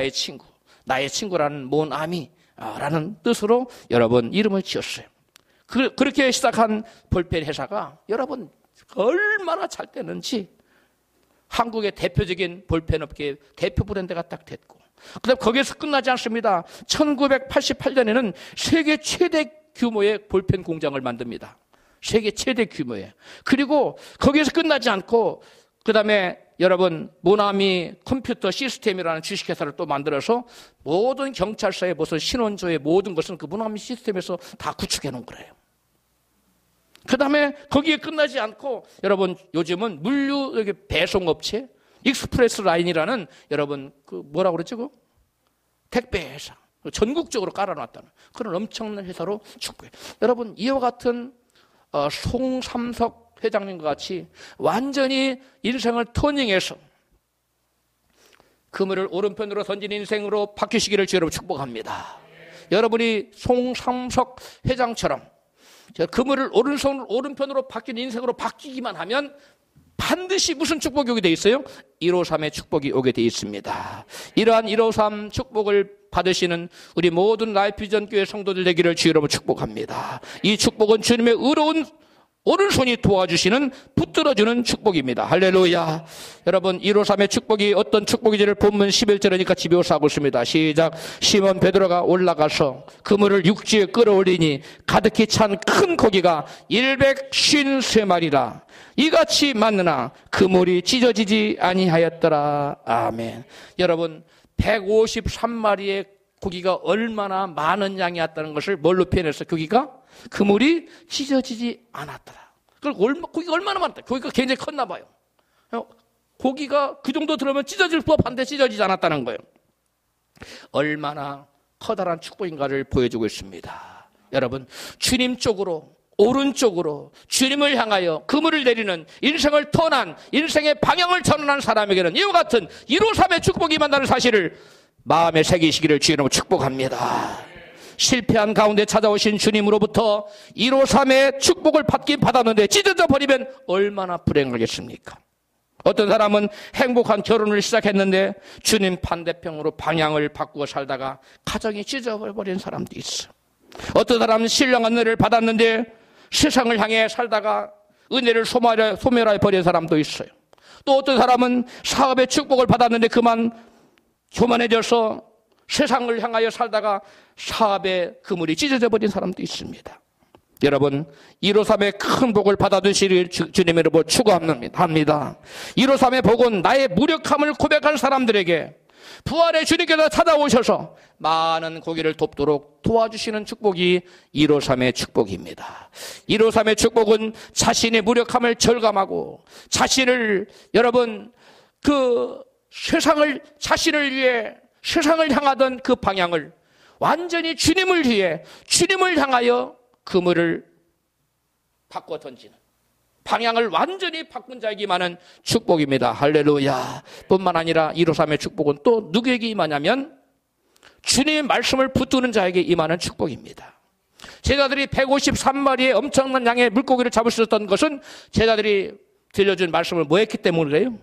나의 친구라는 모나미라는 뜻으로 여러분 이름을 지었어요. 그렇게 시작한 볼펜 회사가 여러분 얼마나 잘 되는지 한국의 대표적인 볼펜 업계의 대표 브랜드가 딱 됐고, 그다음 거기에서 끝나지 않습니다. 1988년에는 세계 최대 규모의 볼펜 공장을 만듭니다. 세계 최대 규모의. 그리고 거기에서 끝나지 않고 그다음에 여러분 모나미 컴퓨터 시스템이라는 주식회사를 또 만들어서 모든 경찰서의 무슨 신원조의 모든 것은 그 모나미 시스템에서 다 구축해 놓은 거예요. 그다음에 거기에 끝나지 않고 여러분 요즘은 물류 배송업체 익스프레스 라인이라는 여러분 그 뭐라고 그랬죠? 그 택배 회사 전국적으로 깔아놨다는 그런 엄청난 회사로 축구해. 여러분 이와 같은 송삼석 회장님과 같이 완전히 인생을 터닝해서 그물을 오른편으로 던진 인생으로 바뀌시기를 주여 축복합니다. 여러분이 송삼석 회장처럼 그물을 오른편으로 바뀐 인생으로 바뀌기만 하면 반드시 무슨 축복이 오게 돼 있어요? 153의 축복이 오게 돼 있습니다. 이러한 153 축복을 받으시는 우리 모든 라이프비전 교회 성도들 되기를 주여 여러분 축복합니다. 이 축복은 주님의 의로운 오른손이 도와주시는 붙들어주는 축복입니다. 할렐루야. 여러분 153의 축복이 어떤 축복인지를 본문 11절이니까 집에 오서 하고 있습니다. 시작. 시몬 베드로가 올라가서 그물을 육지에 끌어올리니 가득히 찬 큰 고기가 153마리라 이같이 많으나 그물이 찢어지지 아니하였더라. 아멘. 여러분 153마리의 고기가 얼마나 많은 양이었다는 것을 뭘로 표현해서 고기가 그물이 찢어지지 않았더라. 고기가 얼마나 많다. 고기가 굉장히 컸나 봐요. 고기가 그 정도 들으면 찢어질 법한데 찢어지지 않았다는 거예요. 얼마나 커다란 축복인가를 보여주고 있습니다. 여러분 주님 쪽으로 오른쪽으로 주님을 향하여 그물을 내리는 인생을 턴한 인생의 방향을 전환한 사람에게는 이와 같은 153의 축복이 만나는 사실을 마음에 새기시기를 주님으로 축복합니다. 실패한 가운데 찾아오신 주님으로부터 153의 축복을 받긴 받았는데 찢어져 버리면 얼마나 불행하겠습니까? 어떤 사람은 행복한 결혼을 시작했는데 주님 반대편으로 방향을 바꾸어 살다가 가정이 찢어버린 사람도 있어. 어떤 사람은 신령한 은혜를 받았는데 세상을 향해 살다가 은혜를 소멸해 버린 사람도 있어요. 또 어떤 사람은 사업의 축복을 받았는데 그만 교만해져서 세상을 향하여 살다가 사업의 그물이 찢어져 버린 사람도 있습니다. 여러분 153의 큰 복을 받아주시길 주님으로 축원합니다. 153의 복은 나의 무력함을 고백한 사람들에게 부활의 주님께서 찾아오셔서 많은 고기를 돕도록 도와주시는 축복이 153의 축복입니다. 153의 축복은 자신의 무력함을 절감하고 자신을 여러분 자신을 위해 세상을 향하던 그 방향을 완전히 주님을 위해 주님을 향하여 그물을 바꿔 던지는 방향을 완전히 바꾼 자에게 임하는 축복입니다. 할렐루야. 뿐만 아니라 153의 축복은 또 누구에게 임하냐면 주님의 말씀을 붙드는 자에게 임하는 축복입니다. 제자들이 153마리의 엄청난 양의 물고기를 잡을 수 있었던 것은 제자들이 들려준 말씀을 뭐 했기 때문이래요?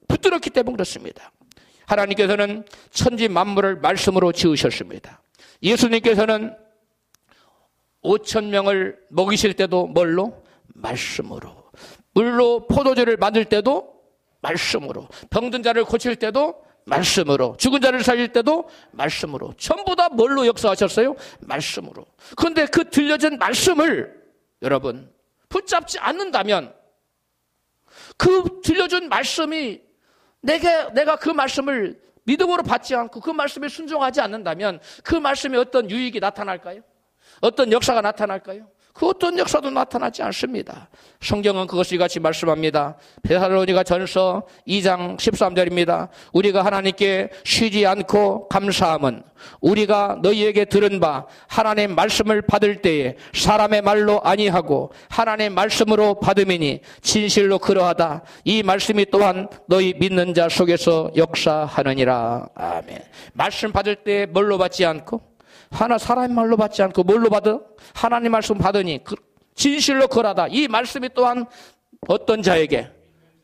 붙들었기 때문에 그렇습니다. 하나님께서는 천지 만물을 말씀으로 지으셨습니다. 예수님께서는 5,000명을 먹이실 때도 뭘로? 말씀으로. 물로 포도주를 만들 때도 말씀으로. 병든 자를 고칠 때도 말씀으로. 죽은 자를 살릴 때도 말씀으로. 전부 다 뭘로 역사하셨어요? 말씀으로. 그런데 그 들려진 말씀을 여러분 붙잡지 않는다면 그 들려준 말씀이 내가 그 말씀을 믿음으로 받지 않고 그 말씀에 순종하지 않는다면 그 말씀에 어떤 유익이 나타날까요? 어떤 역사가 나타날까요? 그 어떤 역사도 나타나지 않습니다. 성경은 그것을 같이 말씀합니다. 데살로니가 전서 2장 13절입니다. 우리가 하나님께 쉬지 않고 감사함은 우리가 너희에게 들은 바 하나님의 말씀을 받을 때에 사람의 말로 아니하고 하나님의 말씀으로 받음이니 진실로 그러하다. 이 말씀이 또한 너희 믿는 자 속에서 역사하느니라. 아멘. 말씀 받을 때 뭘로 받지 않고 사람의 말로 받지 않고 뭘로 받아? 하나님 말씀 받으니 진실로 그러하다. 이 말씀이 또한 어떤 자에게?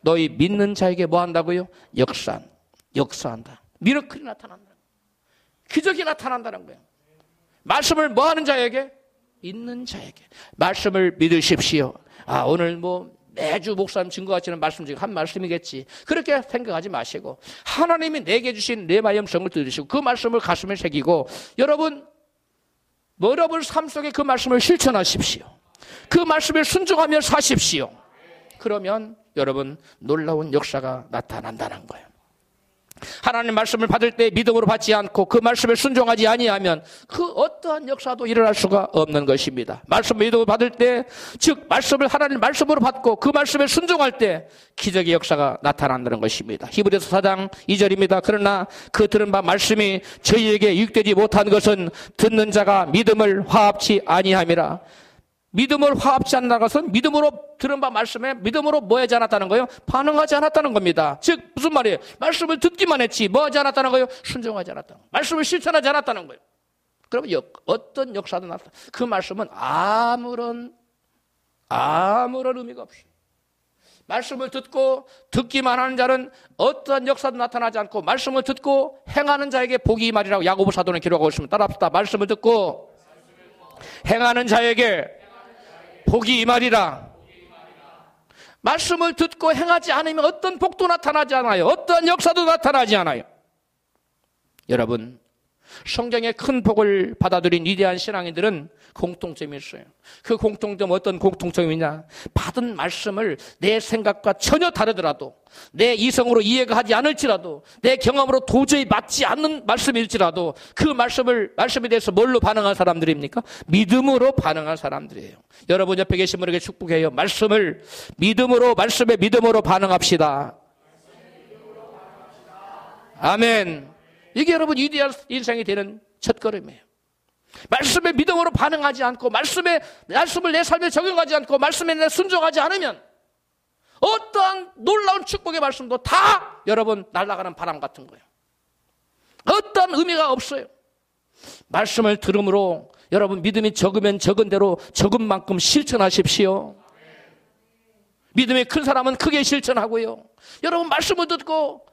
너희 믿는 자에게 뭐 한다고요? 역사한다. 미러클이 나타난다. 기적이 나타난다는 거예요. 말씀을 뭐 하는 자에게? 있는 자에게 말씀을 믿으십시오. 오늘 매주 목사님 증거하시는 말씀 중에 한 말씀이겠지. 그렇게 생각하지 마시고 하나님이 내게 주신 레마 음성을 들으시고 그 말씀을 가슴에 새기고 여러분 삶 속에 그 말씀을 실천하십시오. 그 말씀을 순종하며 사십시오. 그러면 여러분 놀라운 역사가 나타난다는 거예요. 하나님 말씀을 받을 때 믿음으로 받지 않고 그 말씀을 순종하지 아니하면 그 어떠한 역사도 일어날 수가 없는 것입니다. 말씀을 믿음으로 받을 때, 즉 말씀을 하나님 말씀으로 받고 그 말씀에 순종할 때 기적의 역사가 나타난다는 것입니다. 히브리서 4장 2절입니다. 그러나 그 들은 바 말씀이 저희에게 유익되지 못한 것은 듣는 자가 믿음을 화합치 아니함이라. 믿음을 화합치 않는 것은 믿음으로 들은 바 말씀에 믿음으로 뭐하지 않았다는 거예요? 반응하지 않았다는 겁니다. 즉 무슨 말이에요? 말씀을 듣기만 했지 뭐하지 않았다는 거예요? 순종하지 않았다는 거예요. 말씀을 실천하지 않았다는 거예요. 그러면 어떤 역사도 나타나. 그 말씀은 아무런 의미가 없어요. 말씀을 듣고 듣기만 하는 자는 어떠한 역사도 나타나지 않고 말씀을 듣고 행하는 자에게 복이 임하리라고 야고보 사도는 기록하고 있습니다. 따라합시다. 말씀을 듣고 행하는 자에게 복이 임하리라. 말씀을 듣고 행하지 않으면 어떤 복도 나타나지 않아요. 어떠한 역사도 나타나지 않아요. 여러분, 성경의 큰 복을 받아들인 위대한 신앙인들은 공통점이 있어요. 그 공통점 어떤 공통점이냐? 받은 말씀을 내 생각과 전혀 다르더라도 내 이성으로 이해가 하지 않을지라도 내 경험으로 도저히 맞지 않는 말씀일지라도 그 말씀에 대해서 뭘로 반응한 사람들입니까? 믿음으로 반응한 사람들이에요. 여러분 옆에 계신 분에게 축복해요. 말씀에 믿음으로 반응합시다. 아멘. 이게 여러분 위대한 인생이 되는 첫걸음이에요. 말씀에 믿음으로 반응하지 않고 말씀을 내 삶에 적용하지 않고 말씀에 내 순종하지 않으면 어떠한 놀라운 축복의 말씀도 다 여러분 날아가는 바람 같은 거예요. 어떠한 의미가 없어요. 말씀을 들음으로 여러분 믿음이 적으면 적은 대로 적은 만큼 실천하십시오. 믿음이 큰 사람은 크게 실천하고요. 여러분 말씀을 듣고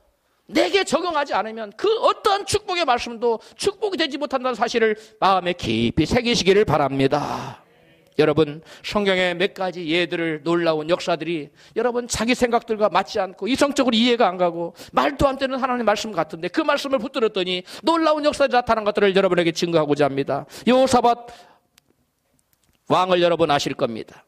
내게 적용하지 않으면 그 어떠한 축복의 말씀도 축복이 되지 못한다는 사실을 마음에 깊이 새기시기를 바랍니다. 여러분 성경의 몇 가지 예들을 놀라운 역사들이 여러분 자기 생각들과 맞지 않고 이성적으로 이해가 안 가고 말도 안 되는 하나님의 말씀 같은데 그 말씀을 붙들었더니 놀라운 역사들이 나타난 것들을 여러분에게 증거하고자 합니다. 여호사밧 왕을 여러분 아실 겁니다.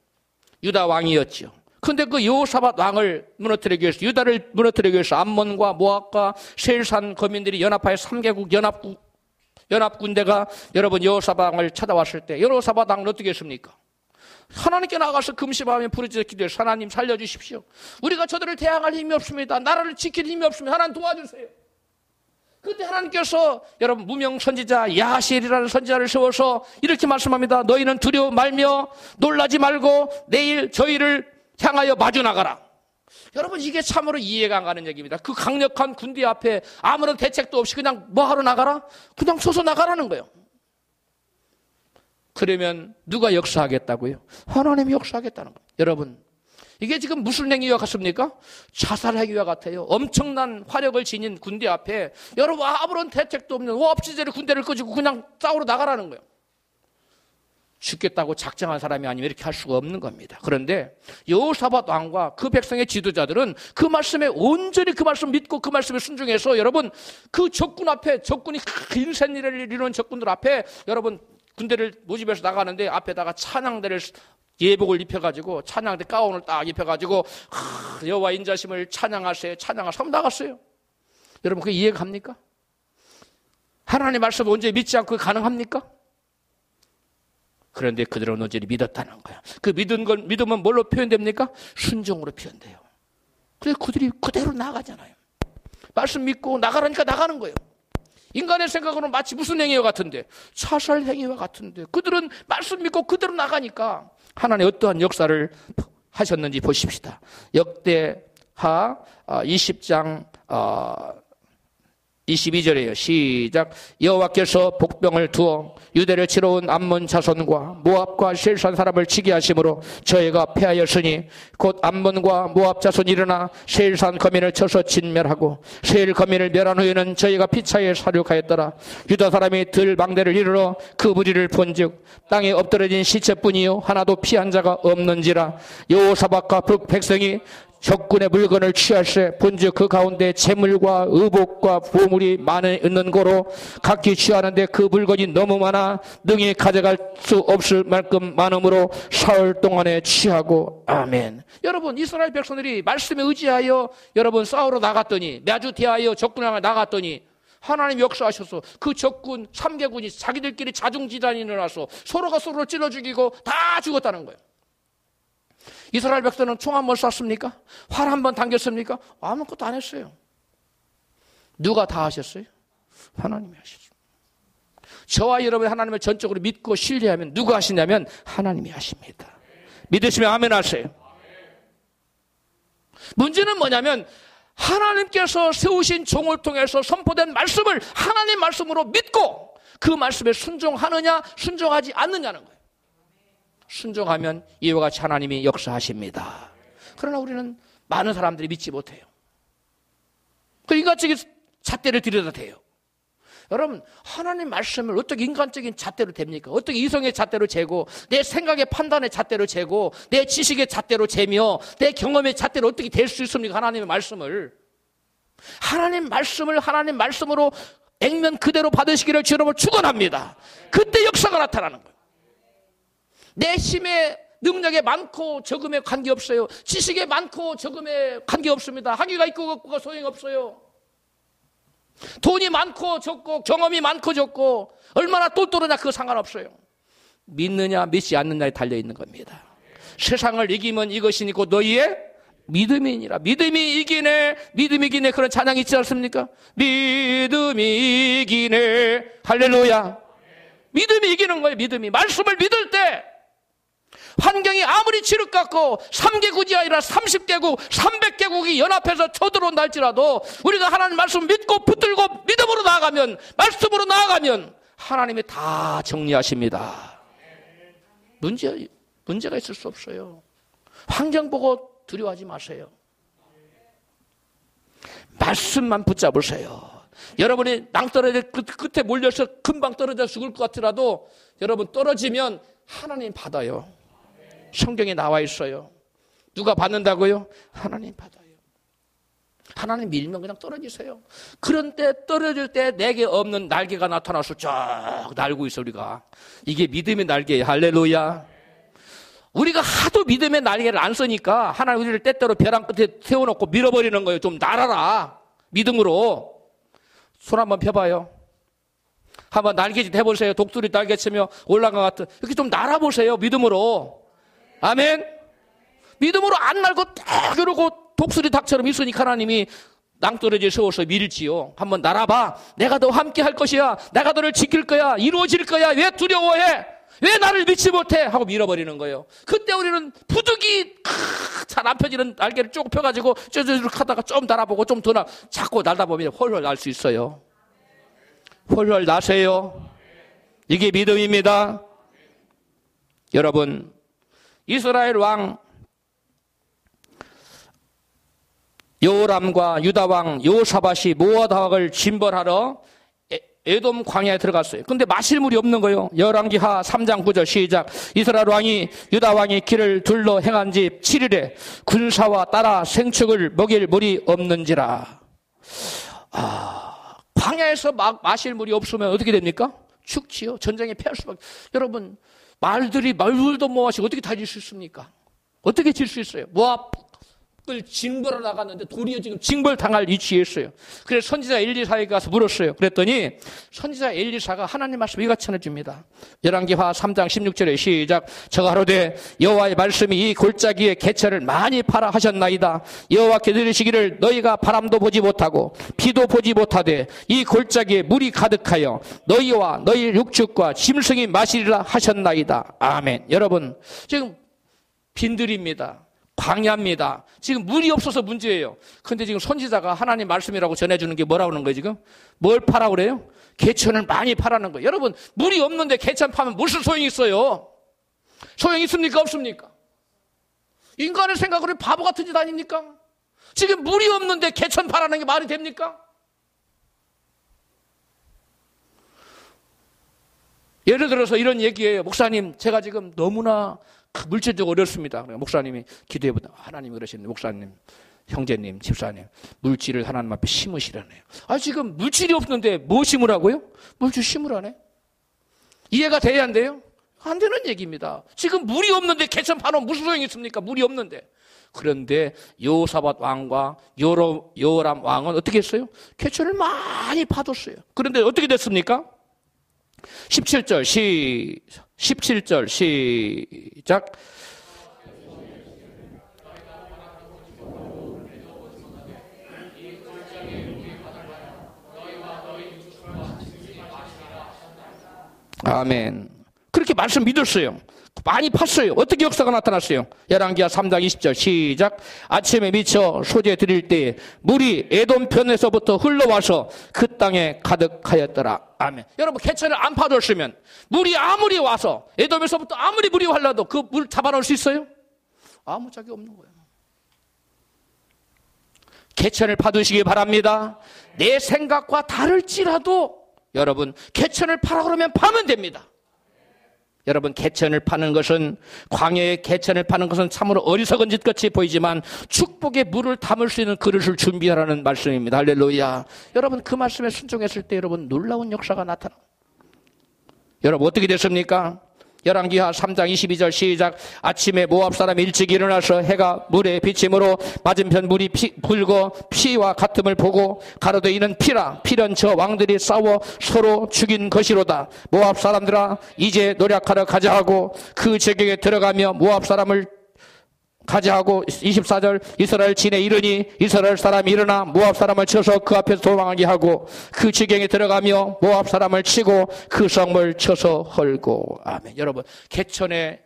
유다 왕이었죠. 근데 그 여호사밧 왕을 무너뜨리기 위해서 유다를 무너뜨리기 위해서 암몬과 모압과 세일산 거민들이 연합하여 3개국 연합군대가 여러분 여호사밧 왕을 찾아왔을 때 여호사밧 왕은 어떻게 했습니까? 하나님께 나가서 금식하며 부르짖어 기도해서 하나님 살려주십시오. 우리가 저들을 대항할 힘이 없습니다. 나라를 지킬 힘이 없습니다. 하나님 도와주세요. 그때 하나님께서 여러분 무명 선지자 야하시엘이라는 선지자를 세워서 이렇게 말씀합니다. 너희는 두려워 말며 놀라지 말고 내일 저희를 향하여 마주 나가라. 여러분 이게 참으로 이해가 안 가는 얘기입니다. 그 강력한 군대 앞에 아무런 대책도 없이 그냥 뭐하러 나가라? 그냥 서서 나가라는 거예요. 그러면 누가 역사하겠다고요? 하나님이 역사하겠다는 거예요. 여러분 이게 지금 무슨 행위와 같습니까? 자살 행위와 같아요. 엄청난 화력을 지닌 군대 앞에 여러분 아무런 대책도 없는 오합지졸의 군대를 끄지고 그냥 싸우러 나가라는 거예요. 죽겠다고 작정한 사람이 아니면 이렇게 할 수가 없는 겁니다. 그런데 여호사밧 왕과 그 백성의 지도자들은 그 말씀에 온전히 그 말씀 믿고 그 말씀에 순종해서 여러분 그 적군 앞에 적군이 인센이를 이루는 적군들 앞에 여러분 군대를 모집해서 나가는데 앞에다가 찬양대를 예복을 입혀가지고 찬양대 가운을 딱 입혀가지고 여호와 인자심을 찬양하세요. 하고 나갔어요. 여러분 그게 이해가 갑니까? 하나님의 말씀을 언제 믿지 않고 가능합니까? 그런데 그들은 온전히 믿었다는 거야. 그 믿음은 뭘로 표현됩니까? 순종으로 표현돼요. 그래서 그들이 그대로 나가잖아요. 말씀 믿고 나가라니까 나가는 거예요. 인간의 생각으로는 마치 무슨 행위와 같은데 자살 행위와 같은데 그들은 말씀 믿고 그대로 나가니까 하나님 어떠한 역사를 하셨는지 보십시다. 역대하 20장 22절이에요. 시작. 여호와께서 복병을 두어 유대를 치러 온 암몬 자손과 모압과 세일산 사람을 치게 하심으로 저희가 패하였으니 곧 암몬과 모압 자손이 일어나 세일산 거민을 쳐서 진멸하고 세일 거민을 멸한 후에는 저희가 피차에 사륙하였더라. 유다 사람이 들 망대를 이르러 그 무리를 본즉 땅에 엎드러진 시체뿐이요 하나도 피한 자가 없는지라. 여호사밧과 북백성이 적군의 물건을 취할세 본즉 그 가운데 재물과 의복과 보물이 많이 있는 고로 각기 취하는데 그 물건이 너무 많아 능히 가져갈 수 없을 만큼 많음으로 사흘 동안에 취하고. 아멘. 여러분, 이스라엘 백성들이 말씀에 의지하여 여러분 싸우러 나갔더니, 매주 대하여 적군을 향해 나갔더니 하나님 역사하셔서 그 적군 3개군이 자기들끼리 자중지단이 일어나서 서로가 서로를 찔러 죽이고 다 죽었다는 거예요. 이스라엘 백성은 총 한 번 쐈습니까? 활 한 번 당겼습니까? 아무것도 안 했어요. 누가 다 하셨어요? 하나님이 하셨어요. 저와 여러분이 하나님을 전적으로 믿고 신뢰하면 누가 하시냐면 하나님이 하십니다. 믿으시면 아멘 하세요. 문제는 뭐냐면 하나님께서 세우신 종을 통해서 선포된 말씀을 하나님 말씀으로 믿고 그 말씀에 순종하느냐 순종하지 않느냐는 거예요. 순종하면 이와 같이 하나님이 역사하십니다. 그러나 우리는 많은 사람들이 믿지 못해요. 그 인간적인 잣대를 들여다 대요. 여러분, 하나님 말씀을 어떻게 인간적인 잣대로 됩니까? 어떻게 이성의 잣대로 재고 내 생각의 판단의 잣대로 재고 내 지식의 잣대로 재며 내 경험의 잣대로 어떻게 될 수 있습니까? 하나님의 말씀을. 하나님 말씀을 하나님 말씀으로 액면 그대로 받으시기를 여러분 축원합니다. 그때 역사가 나타나는 거예요. 내 힘의 능력에 많고 적음에 관계없어요. 지식에 많고 적음에 관계없습니다. 학위가 있고 없고가 소용없어요. 돈이 많고 적고 경험이 많고 적고 얼마나 똘똘하냐 그거 상관없어요. 믿느냐 믿지 않느냐에 달려있는 겁니다. 세상을 이기면 이것이니 곧 너희의 믿음이니라. 믿음이 이기네, 믿음이 이기네, 그런 찬양이 있지 않습니까? 믿음이 이기네. 할렐루야. 믿음이 이기는 거예요. 믿음이. 말씀을 믿을 때 환경이 아무리 지륵 같고 3개국이 아니라 30개국 300개국이 연합해서 쳐들어온다 할지라도 우리가 하나님 말씀 믿고 붙들고 믿음으로 나아가면, 말씀으로 나아가면 하나님이 다 정리하십니다. 문제가 있을 수 없어요. 환경 보고 두려워하지 마세요. 말씀만 붙잡으세요. 여러분이 낭떠러지 끝에 몰려서 금방 떨어져 죽을 것 같더라도 여러분 떨어지면 하나님 받아요. 성경에 나와 있어요. 누가 받는다고요? 하나님 받아요. 하나님 밀면 그냥 떨어지세요. 그런데 떨어질 때 내게 없는 날개가 나타나서 쫙 날고 있어. 우리가 이게 믿음의 날개예요. 할렐루야. 우리가 하도 믿음의 날개를 안 쓰니까 하나님 우리를 때때로 벼랑 끝에 세워놓고 밀어버리는 거예요. 좀 날아라. 믿음으로. 손 한번 펴봐요. 한번 날개짓 해보세요. 독수리 날개치며 올라간 것 같은. 이렇게 좀 날아보세요. 믿음으로. 아멘. 믿음으로 안 날고 딱 이러고 독수리 닭처럼 있으니까 하나님이 낭떠러지에 세워서 밀지요. 한번 날아봐. 내가 너 함께 할 것이야. 내가 너를 지킬 거야. 이루어질 거야. 왜 두려워해? 왜 나를 믿지 못해? 하고 밀어버리는 거예요. 그때 우리는 부득이 잘 안 펴지는 날개를 쭉 펴가지고 쭈쭈쭈 하다가 좀 날아보고 좀 더 자꾸 날다 보면 홀홀 날 수 있어요. 홀홀 나세요. 이게 믿음입니다. 여러분, 이스라엘 왕 여호람과 유다 왕 여호사밧이 모아다왕을 진벌하러 에돔 광야에 들어갔어요. 근데 마실 물이 없는 거예요. 열왕기하 3장 9절 시작. 이스라엘 왕이 유다 왕이 길을 둘러 행한 지 7일에 군사와 따라 생축을 먹일 물이 없는지라. 광야에서 마실 물이 없으면 어떻게 됩니까? 죽지요. 전쟁에 패할 수밖에. 여러분, 말들도 못 마시고 어떻게 다질 수 있습니까? 어떻게 질 수 있어요? 모압을 징벌하러 나갔는데 도리어 지금 징벌당할 위치에 있어요. 그래서 선지자 엘리사에게 가서 물었어요. 그랬더니 선지자 엘리사가 하나님 말씀을 이같이 전해줍니다. 열왕기하 3장 16절에 시작. 저가 하루되 여호와의 말씀이 이 골짜기에 개체를 많이 파라 하셨나이다. 여호와께 들으시기를 너희가 바람도 보지 못하고 비도 보지 못하되 이 골짜기에 물이 가득하여 너희와 너희 육축과 짐승이 마시리라 하셨나이다. 아멘. 여러분, 지금 빈들입니다. 광야입니다. 지금 물이 없어서 문제예요. 근데 지금 선지자가 하나님 말씀이라고 전해주는 게 뭐라고 하는 거예요, 지금? 뭘 파라고 그래요? 개천을 많이 파라는 거예요. 여러분, 물이 없는데 개천 파면 무슨 소용이 있어요? 소용이 있습니까? 없습니까? 인간의 생각으로 바보 같은 짓 아닙니까? 지금 물이 없는데 개천 파라는 게 말이 됩니까? 예를 들어서 이런 얘기예요. 목사님, 제가 지금 너무나 물질적으로 어렵습니다. 목사님이 기도해보다 하나님이 그러시는데, 목사님, 형제님, 집사님, 물질을 하나님 앞에 심으시라네요. 지금 물질이 없는데 뭐 심으라고요? 물질 심으라네. 이해가 돼야 안 돼요? 안 되는 얘기입니다. 지금 물이 없는데 개천 파놓으면 무슨 소용이 있습니까? 물이 없는데. 그런데 여호사밧 왕과 여호람 왕은 어떻게 했어요? 개천을 많이 파뒀어요. 그런데 어떻게 됐습니까? 17절 시작. 아멘. 그렇게 말씀 믿었어요. 많이 팠어요. 어떻게 역사가 나타났어요? 열왕기하 3장 20절 시작. 아침에 미쳐 소재 드릴 때 물이 에돔 편에서부터 흘러와서 그 땅에 가득하였더라. 아멘. 여러분, 개천을 안 파뒀으면 물이 아무리 와서 에돔에서부터 아무리 물이 흘러도 그 물 잡아놓을 수 있어요? 아무 짝이 없는 거예요. 개천을 파두시기 바랍니다. 내 생각과 다를지라도 여러분, 개천을 파라 그러면 파면 됩니다. 여러분, 개천을 파는 것은, 광야에 개천을 파는 것은 참으로 어리석은 짓 같이 보이지만 축복의 물을 담을 수 있는 그릇을 준비하라는 말씀입니다. 할렐루야. 여러분, 그 말씀에 순종했을 때 여러분 놀라운 역사가 나타납니다. 여러분, 어떻게 됐습니까? 열왕기하 3장 22절 시작. 아침에 모압 사람이 일찍 일어나서 해가 물에 비침으로 맞은편 물이 불고 피와 같음을 보고 가로되 이는 피라. 피는 저 왕들이 싸워 서로 죽인 것이로다. 모압 사람들아, 이제 노력하러 가자 하고 그 제격에 들어가며 모압 사람을 가자하고 24절 이스라엘 진에 이르니 이스라엘 사람이 일어나 모압 사람을 쳐서 그 앞에서 도망하게 하고 그 지경에 들어가며 모압 사람을 치고 그 성을 쳐서 헐고. 아멘. 여러분, 개천에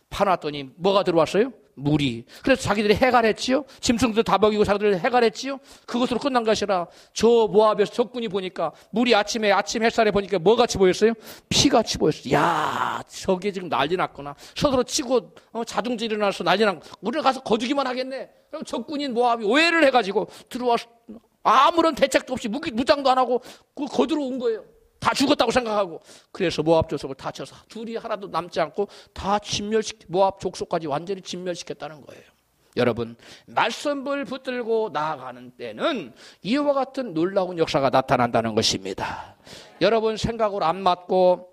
파놨더니 뭐가 들어왔어요? 물이. 그래서 자기들이 해갈했지요. 짐승들 다 먹이고 자기들이 해갈했지요. 그것으로 끝난 것이 아니라 저 모압에서 적군이 보니까 물이 아침 햇살에 보니까 뭐같이 보였어요? 피같이 보였어요. 야, 저게 지금 난리 났구나. 서로 치고 자동차 일어나서 난리 났고 우리가 가서 거두기만 하겠네. 그럼 적군인 모압이 오해를 해가지고 들어와서 아무런 대책도 없이 무장도 안 하고 거두러 온 거예요. 다 죽었다고 생각하고. 그래서 모압 족속을 다 쳐서 둘이 하나도 남지 않고 다 모압 족속까지 완전히 진멸시켰다는 거예요. 여러분, 말씀을 붙들고 나아가는 때는 이와 같은 놀라운 역사가 나타난다는 것입니다. 여러분 생각으로 안 맞고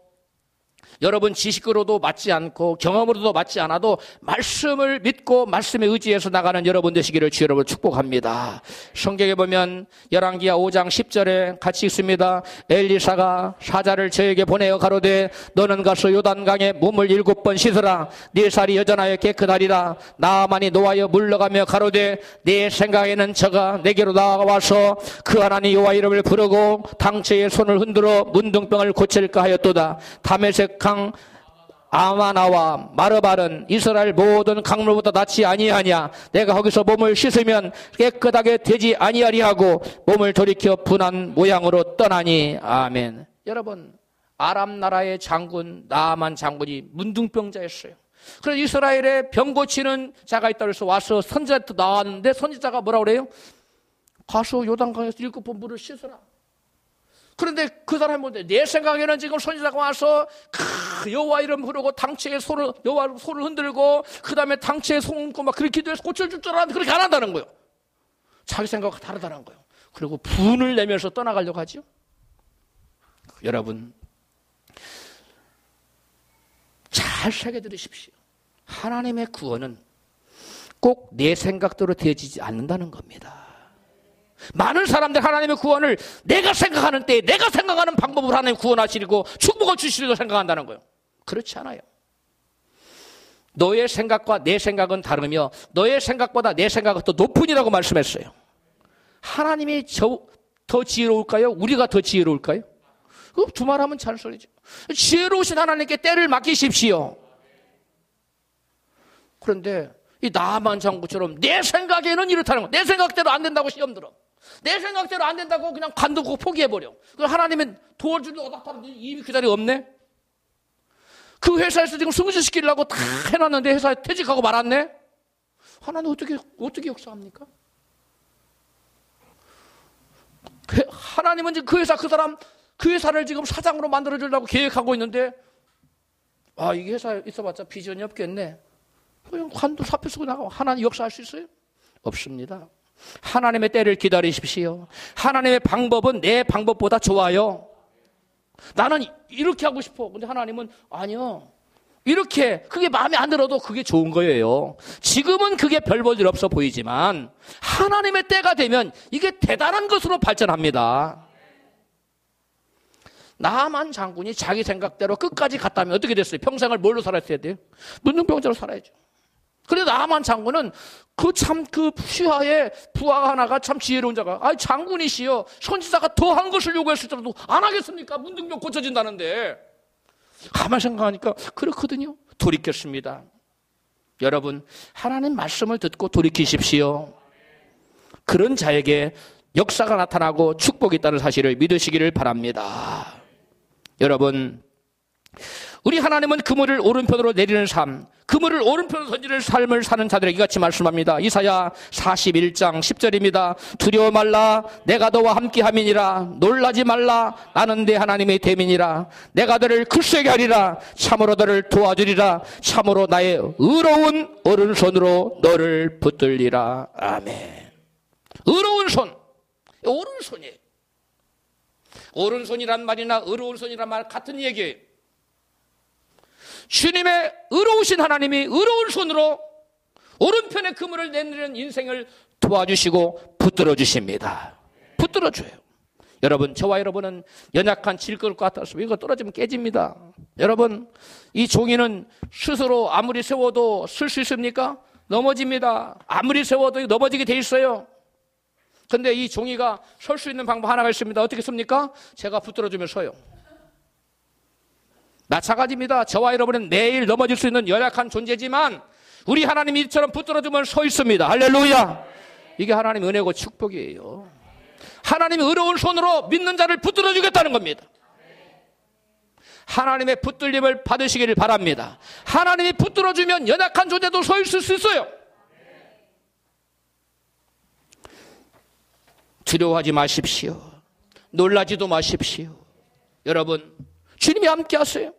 여러분 지식으로도 맞지 않고 경험으로도 맞지 않아도 말씀을 믿고 말씀에 의지해서 나가는 여러분 되시기를 주 여러분 축복합니다. 성경에 보면 열왕기하 5장 10절에 같이 있습니다. 엘리사가 사자를 저에게 보내어 가로되 너는 가서 요단강에 몸을 7번 씻으라. 네 살이 여전하여 깨끗하리라. 나아만이 노하여 물러가며 가로되 내 생각에는 저가 내게로 나와서 그 하나님 여호와 이름을 부르고 당체의 손을 흔들어 문둥병을 고칠까 하였도다. 다메섹 강 아마나와 마르발은 이스라엘 모든 강물보다 낫지 아니하냐. 내가 거기서 몸을 씻으면 깨끗하게 되지 아니하리하고 몸을 돌이켜 분한 모양으로 떠나니. 아멘. 여러분, 아람 나라의 장군 나아만 장군이 문둥병자였어요. 그래서 이스라엘에 병 고치는 자가 있다고 해서 와서 선지자한테 나왔는데 선지자가 뭐라고 그래요? 가서 요단강에서 7번 물을 씻어라. 그런데 그 사람이 뭔데? 내 생각에는 지금 선지자가 와서 여호와 이름 부르고 당체에 여호와 손을 흔들고 그 다음에 당체에 손 얹고 막 그렇게 기도해서 고쳐줄 줄 알았는데 그렇게 안 한다는 거예요. 자기 생각과 다르다는 거예요. 그리고 분을 내면서 떠나가려고 하죠. 여러분, 잘 새겨 들으십시오. 하나님의 구원은 꼭 내 생각대로 되어지지 않는다는 겁니다. 많은 사람들 하나님의 구원을 내가 생각하는 때에 내가 생각하는 방법으로 하나님 구원하시고 축복을 주시리고 생각한다는 거예요. 그렇지 않아요. 너의 생각과 내 생각은 다르며 너의 생각보다 내 생각은 더 높으니라고 말씀했어요. 하나님이 더 지혜로울까요? 우리가 더 지혜로울까요? 두말하면 잔소리죠. 지혜로우신 하나님께 때를 맡기십시오. 그런데 이 나만 장군처럼 내 생각에는 이렇다는 거. 내 생각대로 안 된다고 시험 들어. 내 생각대로 안 된다고 그냥 관두고 포기해버려. 그럼 하나님은 도와주려고 나타나는데 이미 그 자리에 없네? 그 회사에서 지금 승진시키려고 다 해놨는데 회사에 퇴직하고 말았네? 하나님 어떻게 역사합니까? 하나님은 지금 그 회사를 지금 사장으로 만들어주려고 계획하고 있는데, 이게 회사에 있어봤자 비전이 없겠네. 그냥 관두 사표 쓰고 나가고 하나님 역사할 수 있어요? 없습니다. 하나님의 때를 기다리십시오. 하나님의 방법은 내 방법보다 좋아요. 나는 이렇게 하고 싶어. 근데 하나님은 아니요. 이렇게 그게 마음에 안 들어도 그게 좋은 거예요. 지금은 그게 별 볼 일 없어 보이지만 하나님의 때가 되면 이게 대단한 것으로 발전합니다. 나만 장군이 자기 생각대로 끝까지 갔다면 어떻게 됐어요? 평생을 뭘로 살았어야 돼요? 문둥병자로 살아야죠. 그런데 나만 장군은 그 휘하에 부하 하나가 참 지혜로운 자가, 장군이시여 선지자가 더한 것을 요구했을지라도 안 하겠습니까? 문둥병 고쳐진다는데. 가만히 생각하니까 그렇거든요. 돌이켰습니다. 여러분, 하나님 말씀을 듣고 돌이키십시오. 그런 자에게 역사가 나타나고 축복이 있다는 사실을 믿으시기를 바랍니다. 여러분, 우리 하나님은 그물을 오른편으로 내리는 삶, 그물을 오른편으로 던지는 삶을 사는 자들에게 같이 말씀합니다. 이사야 41장 10절입니다. 두려워 말라, 내가 너와 함께함이니라. 놀라지 말라, 나는 내 하나님의 대민이라. 내가 너를 굳세게 하리라. 참으로 너를 도와주리라. 참으로 나의 의로운 오른손으로 너를 붙들리라. 아멘. 의로운 손, 오른손이에요. 오른손이란 말이나 의로운 손이란 말 같은 얘기예요. 주님의 의로우신 하나님이 의로운 손으로 오른편의 그물을 내리는 인생을 도와주시고 붙들어 주십니다. 붙들어 줘요. 여러분, 저와 여러분은 연약한 질것 같아서 이거 떨어지면 깨집니다. 여러분, 이 종이는 스스로 아무리 세워도 쓸 수 있습니까? 넘어집니다. 아무리 세워도 넘어지게 돼 있어요. 근데 이 종이가 설 수 있는 방법 하나가 있습니다. 어떻게 씁니까? 제가 붙들어주면 서요. 마찬가지입니다. 저와 여러분은 매일 넘어질 수 있는 연약한 존재지만 우리 하나님이 이처럼 붙들어주면 서 있습니다. 할렐루야. 이게 하나님의 은혜고 축복이에요. 하나님이 의로운 손으로 믿는 자를 붙들어주겠다는 겁니다. 하나님의 붙들림을 받으시기를 바랍니다. 하나님이 붙들어주면 연약한 존재도 서 있을 수 있어요. 두려워하지 마십시오. 놀라지도 마십시오. 여러분, 주님이 함께 하세요.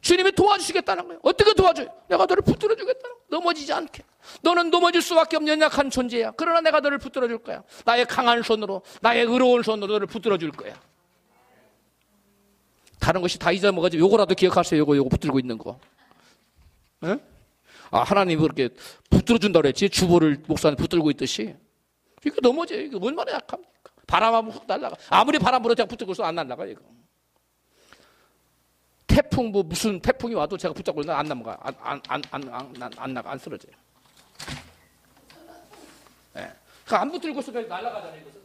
주님이 도와주시겠다는 거예요. 어떻게 도와줘요? 내가 너를 붙들어 주겠다는 거예요. 넘어지지 않게. 너는 넘어질 수밖에 없는 연약한 존재야. 그러나 내가 너를 붙들어 줄 거야. 나의 강한 손으로, 나의 의로운 손으로 너를 붙들어 줄 거야. 다른 것이 다 잊어먹어지. 요거라도 기억하세요. 요거 붙들고 있는 거. 에? 하나님이 그렇게 붙들어 준다고 그랬지. 주보를 목사님 붙들고 있듯이. 이거 넘어져요. 이거 얼마나 약합니까? 바람 한번 훅 날아가. 아무리 바람 불어도 제가 붙들고 있어도 안 날아가, 이거. 태풍, 무슨 태풍이 와도 제가 붙잡고 있는데 안 넘어가. 안 나가. 안 쓰러져요. 네. 안 붙들고 있으니까 날아가잖아요, 이것은.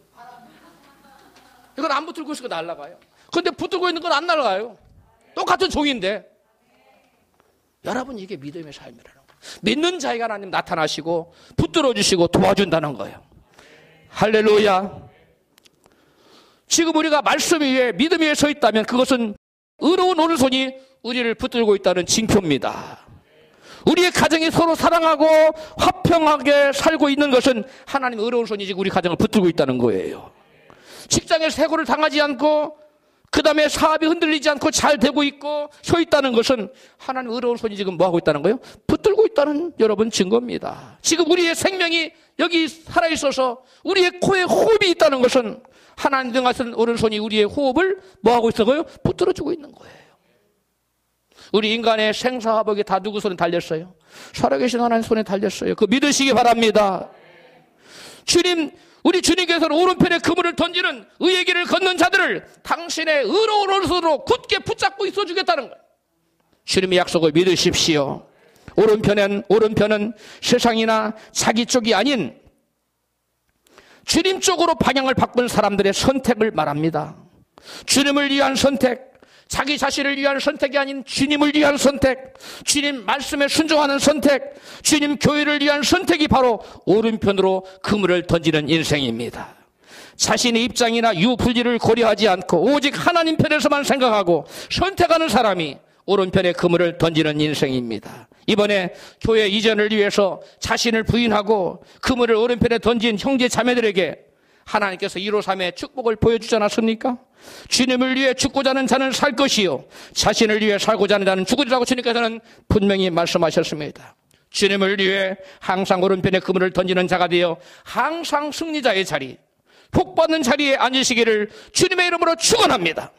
이건 안 붙들고 있으니까 날아가요. 근데 붙들고 있는 건 안 날아가요. 똑같은 종인데. 여러분, 이게 믿음의 삶이라는 거예요. 믿는 자에게 하나님 나타나시고 붙들어 주시고 도와준다는 거예요. 할렐루야. 지금 우리가 말씀 위에 믿음 위에 서 있다면 그것은 의로운 오른손이 우리를 붙들고 있다는 징표입니다. 우리의 가정이 서로 사랑하고 화평하게 살고 있는 것은 하나님의 의로운 손이 지금 우리 가정을 붙들고 있다는 거예요. 직장에 해고를 당하지 않고 그 다음에 사업이 흔들리지 않고 잘 되고 있고 서 있다는 것은 하나님의 의로운 손이 지금 뭐하고 있다는 거예요? 붙들고 있다는 여러분 증거입니다. 지금 우리의 생명이 여기 살아있어서 우리의 코에 호흡이 있다는 것은 하나님 등하신 오른손이 우리의 호흡을 뭐하고 있어요? 붙들어주고 있는 거예요. 우리 인간의 생사화복이 다 누구 손에 달렸어요? 살아계신 하나님 손에 달렸어요. 그거 믿으시기 바랍니다. 우리 주님께서는 오른편에 그물을 던지는 의의 길을 걷는 자들을 당신의 의로운 오른손으로 굳게 붙잡고 있어주겠다는 거예요. 주님의 약속을 믿으십시오. 오른편은 세상이나 자기 쪽이 아닌 주님 쪽으로 방향을 바꾼 사람들의 선택을 말합니다. 주님을 위한 선택, 자기 자신을 위한 선택이 아닌 주님을 위한 선택, 주님 말씀에 순종하는 선택, 주님 교회를 위한 선택이 바로 오른편으로 그물을 던지는 인생입니다. 자신의 입장이나 유불리를 고려하지 않고 오직 하나님 편에서만 생각하고 선택하는 사람이 오른편에 그물을 던지는 인생입니다. 이번에 교회 이전을 위해서 자신을 부인하고 그물을 오른편에 던진 형제 자매들에게 하나님께서 1호 3의 축복을 보여주지 않았습니까? 주님을 위해 죽고자 하는 자는 살 것이요 자신을 위해 살고자 하는 자는 죽으리라고 주님께서는 분명히 말씀하셨습니다. 주님을 위해 항상 오른편에 그물을 던지는 자가 되어 항상 승리자의 자리, 복받는 자리에 앉으시기를 주님의 이름으로 축원합니다.